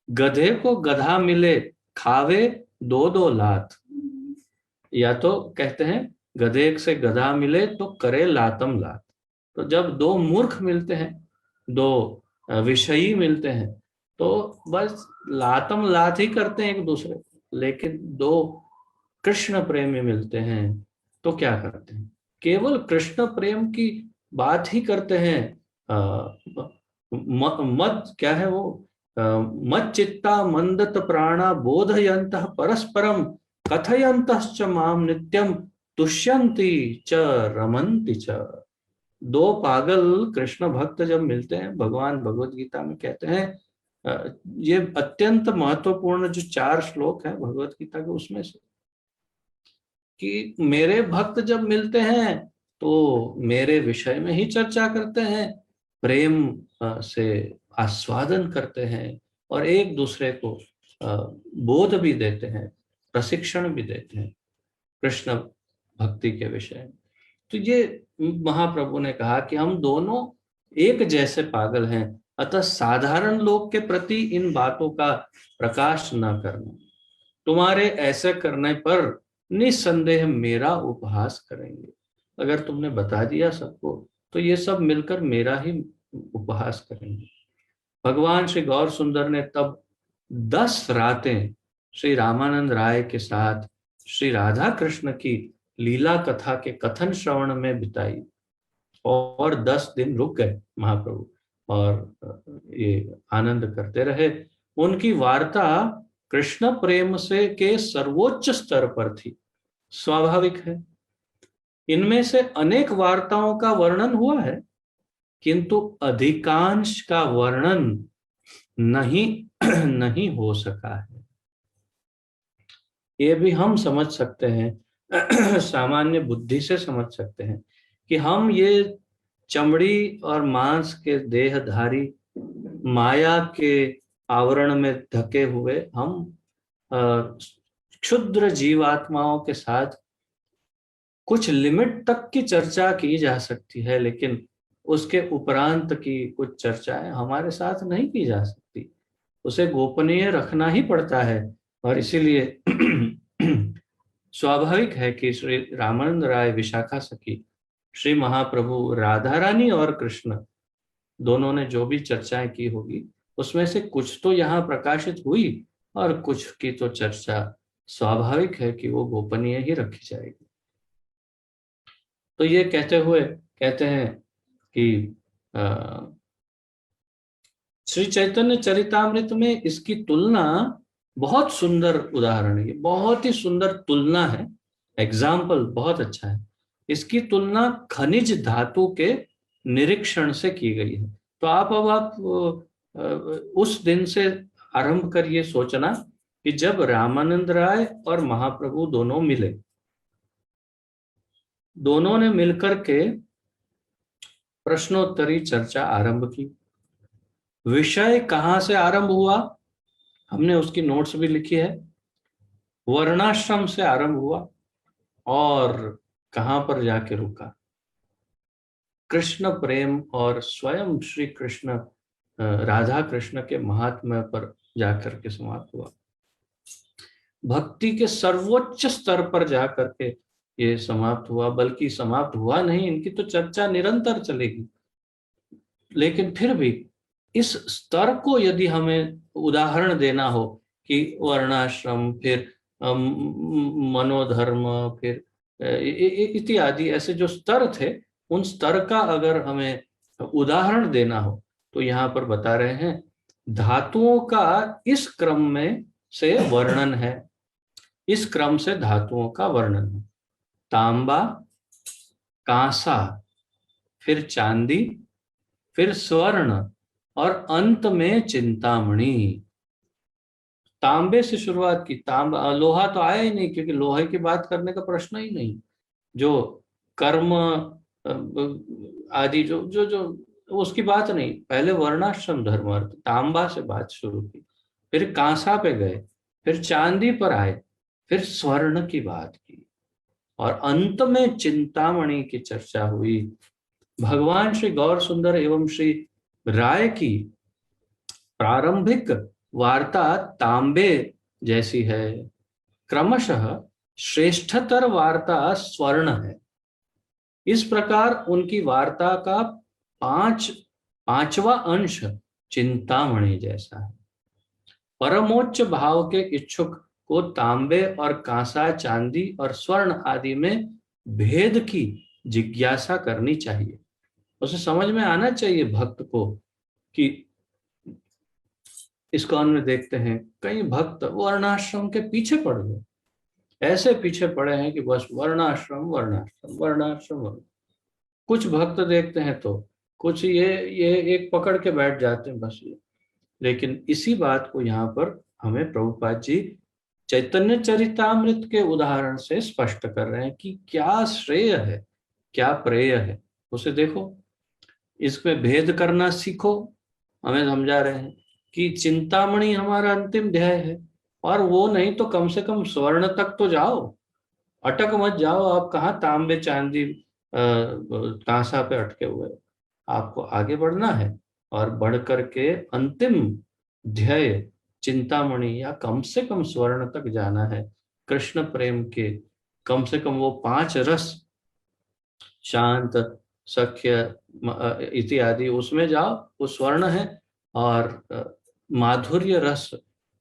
गधे को गधा मिले खावे दो दो लात। या तो कहते हैं गधे से गधा मिले तो करे लातम लात। तो जब दो मूर्ख मिलते हैं, दो विषयी मिलते हैं, तो बस लातम लात ही करते हैं एक दूसरे को। लेकिन दो कृष्ण प्रेमी मिलते हैं तो क्या करते हैं, केवल कृष्ण प्रेम की बात ही करते हैं। मत क्या है वो, मत चित्ता मंदत प्राणा बोधयंतः परस्परम कथयंतश्च माम नित्यम तुष्यंती च रमन्ति च। दो पागल कृष्ण भक्त जब मिलते हैं, भगवान भगवत गीता में कहते हैं, ये अत्यंत महत्वपूर्ण जो 4 श्लोक हैं भगवत गीता के उसमें से, कि मेरे भक्त जब मिलते हैं तो मेरे विषय में ही चर्चा करते हैं, प्रेम से आस्वादन करते हैं, और एक दूसरे को बोध भी देते हैं, प्रशिक्षण भी देते हैं कृष्ण भक्ति के विषय में। तो ये महाप्रभु ने कहा कि हम दोनों एक जैसे पागल हैं, अतः साधारण लोग के प्रति इन बातों का प्रकाश न करना। तुम्हारे ऐसे करने पर निस्संदेह मेरा उपहास करेंगे। अगर तुमने बता दिया सबको तो ये सब मिलकर मेरा ही उपहास करेंगे। भगवान श्री गौर सुंदर ने तब 10 रातें श्री रामानंद राय के साथ श्री राधा कृष्ण की लीला कथा के कथन श्रवण में बिताई और 10 दिन रुक गए महाप्रभु और ये आनंद करते रहे। उनकी वार्ता कृष्ण प्रेम से के सर्वोच्च स्तर पर थी। स्वाभाविक है, इनमें से अनेक वार्ताओं का वर्णन हुआ है, किंतु अधिकांश का वर्णन नहीं नहीं हो सका है। ये भी हम समझ सकते हैं, सामान्य बुद्धि से समझ सकते हैं कि हम ये चमड़ी और मांस के देहधारी माया के आवरण में ढके हुए हम क्षुद्र जीवात्माओं के साथ कुछ लिमिट तक की चर्चा की जा सकती है, लेकिन उसके उपरांत की कुछ चर्चाएं हमारे साथ नहीं की जा सकती। उसे गोपनीय रखना ही पड़ता है। और इसीलिए स्वाभाविक है कि श्री रामानंद राय विशाखा सखी, श्री महाप्रभु राधा रानी और कृष्ण दोनों ने जो भी चर्चाएं की होगी उसमें से कुछ तो यहाँ प्रकाशित हुई और कुछ की तो चर्चा स्वाभाविक है कि वो गोपनीय ही रखी जाएगी। तो ये कहते हुए कहते हैं कि श्री चैतन्य चरितामृत में इसकी तुलना, बहुत सुंदर उदाहरण है, बहुत ही सुंदर तुलना है, एग्जाम्पल बहुत अच्छा है। इसकी तुलना खनिज धातु के निरीक्षण से की गई है। तो आप उस दिन से आरंभ करिए सोचना कि जब रामानंद राय और महाप्रभु दोनों मिले, दोनों ने मिलकर के प्रश्नोत्तरी चर्चा आरंभ की। विषय कहां से आरंभ हुआ, हमने उसकी नोट्स भी लिखी है। वर्णाश्रम से आरंभ हुआ और कहां पर जाके रुका, कृष्ण प्रेम और स्वयं श्री कृष्ण राधा कृष्ण के महात्म्य पर जाकर के समाप्त हुआ। भक्ति के सर्वोच्च स्तर पर जाकर के ये समाप्त हुआ, बल्कि समाप्त हुआ नहीं, इनकी तो चर्चा निरंतर चलेगी। लेकिन फिर भी इस स्तर को यदि हमें उदाहरण देना हो कि वर्णाश्रम, फिर मनोधर्म, फिर इत्यादि ऐसे जो स्तर थे, उन स्तर का अगर हमें उदाहरण देना हो तो यहाँ पर बता रहे हैं धातुओं का इस क्रम में से वर्णन है। इस क्रम से धातुओं का वर्णन है। तांबा, कांसा, फिर चांदी, फिर स्वर्ण और अंत में चिंतामणि। तांबे से शुरुआत की, तांबा, लोहा तो आया ही नहीं क्योंकि लोहे की बात करने का प्रश्न ही नहीं। जो कर्म आदि जो जो जो उसकी बात नहीं, पहले वर्णाश्रम धर्म अर्थ, तांबा से बात शुरू की, फिर कांसा पे गए, फिर चांदी पर आए, फिर स्वर्ण की बात की और अंत में चिंतामणि की चर्चा हुई। भगवान श्री गौर सुंदर एवं श्री राय की प्रारंभिक वार्ता तांबे जैसी है, क्रमशः श्रेष्ठतर वार्ता स्वर्ण है। इस प्रकार उनकी वार्ता का पांचवा अंश चिंतामणि जैसा है। परमोच्च भाव के इच्छुक को तांबे और कांसा, चांदी और स्वर्ण आदि में भेद की जिज्ञासा करनी चाहिए। उसे समझ में आना चाहिए भक्त को कि इस्कॉन में देखते हैं कई भक्त वर्णाश्रम के पीछे पड़ गए, ऐसे पीछे पड़े हैं कि बस वर्णाश्रम वर्णाश्रम वर्णाश्रम वर्ण। कुछ भक्त देखते हैं तो कुछ ये एक पकड़ के बैठ जाते हैं बस ये। लेकिन इसी बात को यहाँ पर हमें प्रभुपाद जी चैतन्य चरितामृत के उदाहरण से स्पष्ट कर रहे हैं कि क्या श्रेय है, क्या प्रेय है, उसे देखो, इसमें भेद करना सीखो। हमें समझा रहे हैं कि चिंतामणि हमारा अंतिम ध्येय है, और वो नहीं तो कम से कम स्वर्ण तक तो जाओ, अटक मत जाओ। आप कहाँ तांबे चांदी कांसा पे अटके हुए, आपको आगे बढ़ना है और बढ़ करके अंतिम ध्येय चिंतामणि या कम से कम स्वर्ण तक जाना है। कृष्ण प्रेम के कम से कम वो 5 रस, शांत, सख्य इत्यादि, उसमें जाओ, वो स्वर्ण है। और माधुर्य रस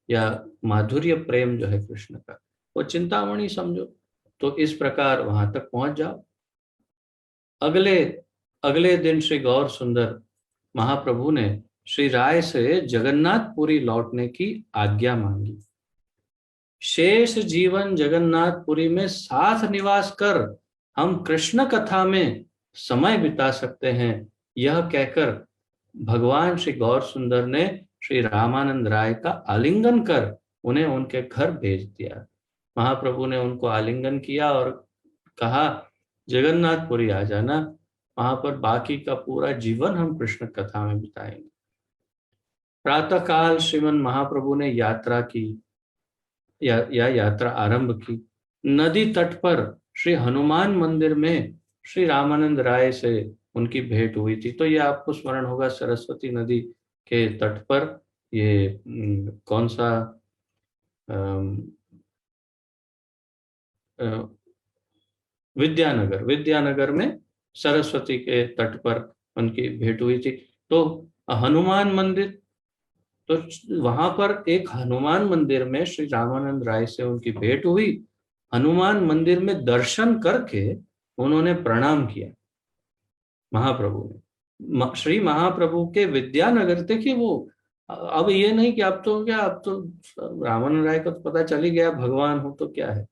या माधुर्य प्रेम जो है कृष्ण का, वो चिंतामणि समझो। तो इस प्रकार वहां तक पहुंच जाओ। अगले अगले दिन श्री गौर सुंदर महाप्रभु ने श्री राय से जगन्नाथपुरी लौटने की आज्ञा मांगी। शेष जीवन जगन्नाथपुरी में साथ निवास कर हम कृष्ण कथा में समय बिता सकते हैं, यह कहकर भगवान श्री गौर सुंदर ने श्री रामानंद राय का आलिंगन कर उन्हें उनके घर भेज दिया। महाप्रभु ने उनको आलिंगन किया और कहा, जगन्नाथपुरी आ जाना, वहां पर बाकी का पूरा जीवन हम कृष्ण कथा में बिताएंगे। प्रातः काल श्रीमन महाप्रभु ने यात्रा की या यात्रा आरंभ की। नदी तट पर श्री हनुमान मंदिर में श्री रामानंद राय से उनकी भेंट हुई थी। तो ये आपको स्मरण होगा, सरस्वती नदी के तट पर ये कौन सा विद्यानगर में सरस्वती के तट पर उनकी भेंट हुई थी। तो हनुमान मंदिर, तो वहां पर एक हनुमान मंदिर में श्री रामानंद राय से उनकी भेंट हुई। हनुमान मंदिर में दर्शन करके उन्होंने प्रणाम किया महाप्रभु ने। श्री महाप्रभु के विद्यानगर, देखिए वो अब ये नहीं कि अब तो क्या, अब तो रामानंद राय को तो पता चल ही गया भगवान हो तो क्या है,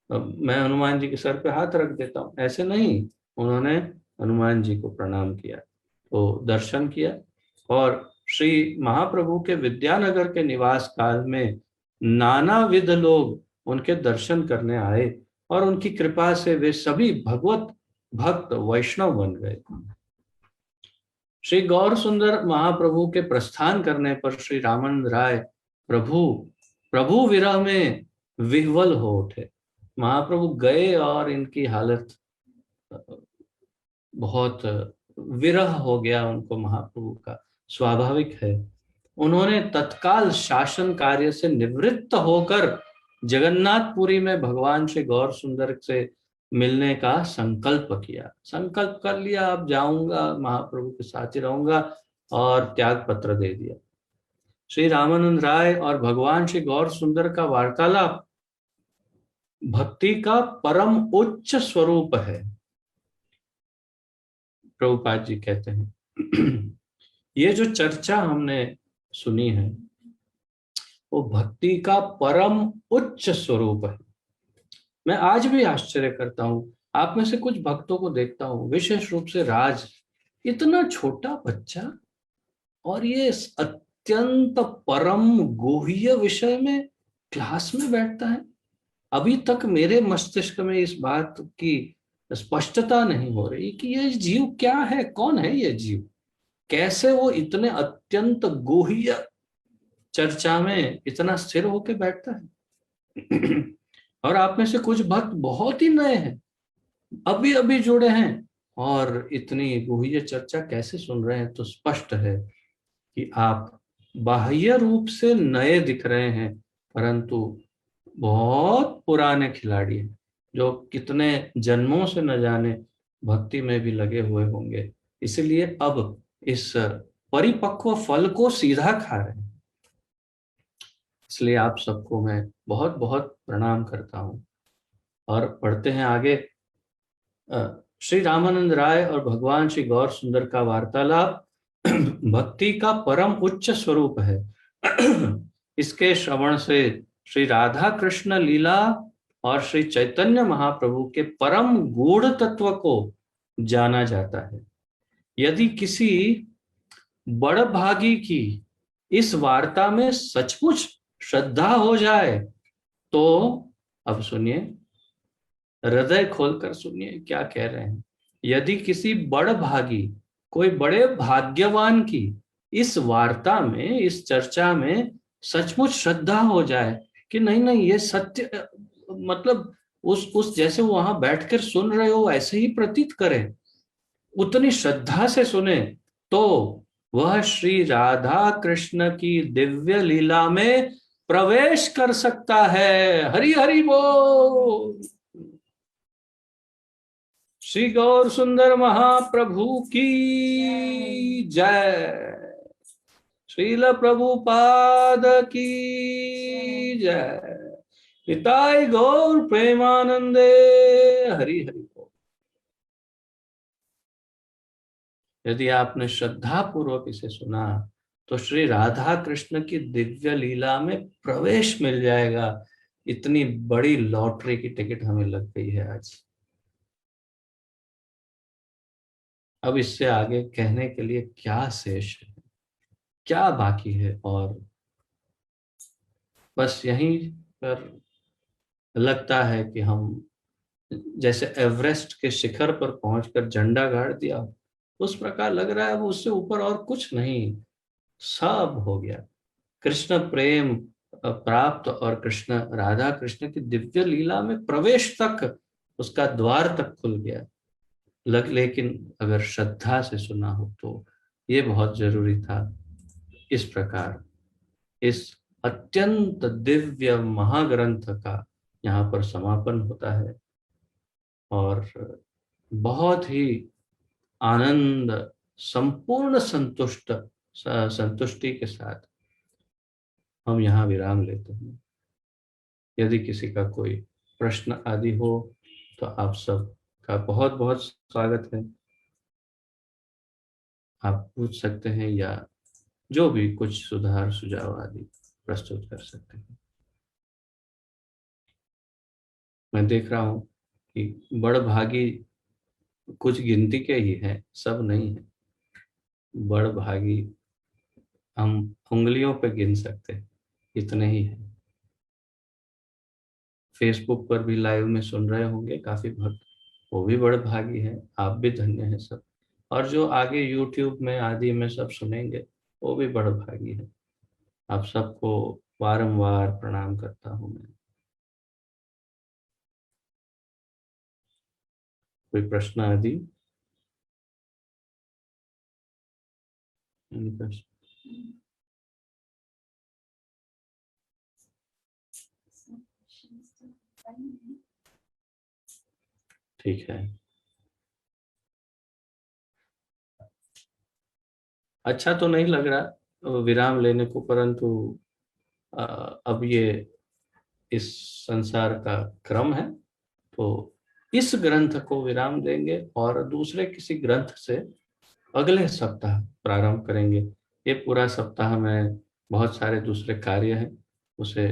अब मैं हनुमान जी के सर पे हाथ रख देता हूँ, ऐसे नहीं। उन्होंने हनुमान जी को प्रणाम किया, तो दर्शन किया। और श्री महाप्रभु के विद्यानगर के निवास काल में नानाविध लोग उनके दर्शन करने आए और उनकी कृपा से वे सभी भगवत भक्त वैष्णव बन गए। श्री गौर सुंदर महाप्रभु के प्रस्थान करने पर श्री रामानंद राय प्रभु विरह में विह्वल हो उठे। महाप्रभु गए और इनकी हालत बहुत, विरह हो गया उनको महाप्रभु का, स्वाभाविक है। उन्होंने तत्काल शासन कार्य से निवृत्त होकर जगन्नाथपुरी में भगवान श्री गौर सुंदर से मिलने का संकल्प किया। संकल्प कर लिया, अब जाऊंगा, महाप्रभु के साथ ही रहूंगा, और त्याग पत्र दे दिया। श्री रामानंद राय और भगवान श्री गौर सुंदर का वार्तालाप भक्ति का परम उच्च स्वरूप है, प्रभुपाद जी कहते हैं। ये जो चर्चा हमने सुनी है वो भक्ति का परम उच्च स्वरूप है। मैं आज भी आश्चर्य करता हूं, आप में से कुछ भक्तों को देखता हूं, विशेष रूप से राज, इतना छोटा बच्चा और ये अत्यंत परम गुह्य विषय में क्लास में बैठता है। अभी तक मेरे मस्तिष्क में इस बात की स्पष्टता नहीं हो रही कि ये जीव क्या है, कौन है ये जीव, कैसे वो इतने अत्यंत गुह्य चर्चा में इतना स्थिर होकर बैठता है। और आप में से कुछ भक्त बहुत ही नए हैं, अभी अभी जुड़े हैं, और इतनी गुह्य चर्चा कैसे सुन रहे हैं। तो स्पष्ट है कि आप बाह्य रूप से नए दिख रहे हैं, परंतु बहुत पुराने खिलाड़ी हैं, जो कितने जन्मों से न जाने भक्ति में भी लगे हुए होंगे, इसलिए अब इस परिपक्व फल को सीधा खा रहे हैं। इसलिए आप सबको मैं बहुत बहुत प्रणाम करता हूं। और पढ़ते हैं आगे। श्री रामानंद राय और भगवान श्री गौर सुंदर का वार्तालाप भक्ति का परम उच्च स्वरूप है। इसके श्रवण से श्री राधा कृष्ण लीला और श्री चैतन्य महाप्रभु के परम गूढ़ तत्व को जाना जाता है। यदि किसी बड़भागी की इस वार्ता में सचमुच श्रद्धा हो जाए तो, अब सुनिए, हृदय खोलकर सुनिए क्या कह रहे हैं। यदि किसी बड़भागी, कोई बड़े भाग्यवान की इस वार्ता में, इस चर्चा में सचमुच श्रद्धा हो जाए कि नहीं नहीं ये सत्य, मतलब उस जैसे वो वहां बैठकर सुन रहे हो ऐसे ही प्रतीत करें, उतनी श्रद्धा से सुने, तो वह श्री राधा कृष्ण की दिव्य लीला में प्रवेश कर सकता है। हरि हरि बोल। श्री गौर सुंदर महाप्रभु की जय। श्रील प्रभुपाद की जय। निताय गौर प्रेमानंदे। हरि हरि बोल। यदि आपने श्रद्धा पूर्वक इसे सुना तो श्री राधा कृष्ण की दिव्य लीला में प्रवेश मिल जाएगा। इतनी बड़ी लॉटरी की टिकट हमें लग गई है आज। अब इससे आगे कहने के लिए क्या शेष है, क्या बाकी है। और बस यहीं पर लगता है कि हम जैसे एवरेस्ट के शिखर पर पहुंचकर झंडा गाड़ दिया, उस प्रकार लग रहा है। वो उससे ऊपर और कुछ नहीं, सब हो गया। कृष्ण प्रेम प्राप्त और कृष्ण राधा कृष्ण की दिव्य लीला में प्रवेश तक उसका द्वार तक खुल गया। लेकिन अगर श्रद्धा से सुना हो तो ये बहुत जरूरी था। इस प्रकार इस अत्यंत दिव्य महाग्रंथ का यहाँ पर समापन होता है और बहुत ही आनंद, संपूर्ण संतुष्टि के साथ हम यहाँ विराम लेते हैं। यदि किसी का कोई प्रश्न आदि हो तो आप सब का बहुत बहुत स्वागत है। आप पूछ सकते हैं या जो भी कुछ सुधार सुझाव आदि प्रस्तुत कर सकते हैं। मैं देख रहा हूँ कि बड़भागी कुछ गिनती के ही हैं, सब नहीं है। बड़भागी हम उंगलियों पे गिन सकते हैं, इतने ही हैं। फेसबुक पर भी लाइव में सुन रहे होंगे काफी भक्त, वो भी बड़भागी हैं। आप भी धन्य हैं सब। और जो आगे यूट्यूब में आदि में सब सुनेंगे वो भी बड़भागी है। आप सबको बारंबार प्रणाम करता हूँ मैं। कोई प्रश्न आदि? any प्रश्न? ठीक है। अच्छा तो नहीं लग रहा विराम लेने को, परंतु अब ये इस संसार का क्रम है। तो इस ग्रंथ को विराम देंगे और दूसरे किसी ग्रंथ से अगले सप्ताह प्रारंभ करेंगे। ये पूरा सप्ताह में बहुत सारे दूसरे कार्य हैं, उसे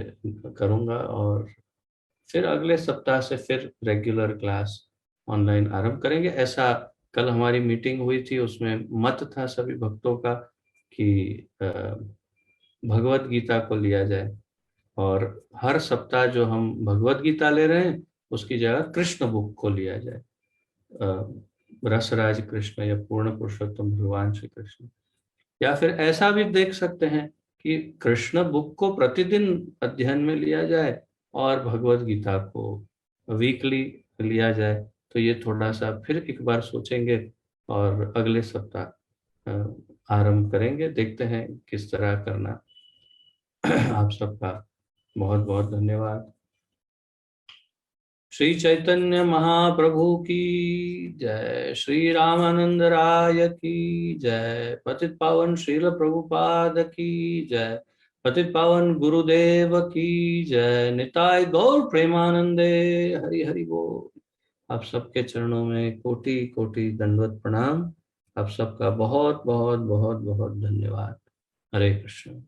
करूँगा और फिर अगले सप्ताह से फिर रेगुलर क्लास ऑनलाइन आरंभ करेंगे। ऐसा कल हमारी मीटिंग हुई थी, उसमें मत था सभी भक्तों का कि भगवत गीता को लिया जाए और हर सप्ताह जो हम भगवत गीता ले रहे हैं उसकी जगह कृष्ण बुक को लिया जाए। रसराज कृष्ण या पूर्ण पुरुषोत्तम भगवान श्री कृष्ण। या फिर ऐसा भी देख सकते हैं कि कृष्ण बुक को प्रतिदिन अध्ययन में लिया जाए और भगवत गीता को वीकली लिया जाए। तो ये थोड़ा सा फिर एक बार सोचेंगे और अगले सप्ताह आरंभ करेंगे। देखते हैं किस तरह करना। आप सबका बहुत बहुत धन्यवाद। श्री चैतन्य महाप्रभु की जय। श्री रामानंद राय की जय। पतित पावन श्रील प्रभुपाद की जय। पतित पावन गुरुदेव की जय। निताय गौर प्रेमानंदे। हरि हरि बोल। आप सबके चरणों में कोटि कोटि दंडवत प्रणाम। आप सबका बहुत बहुत बहुत बहुत धन्यवाद। हरे कृष्ण।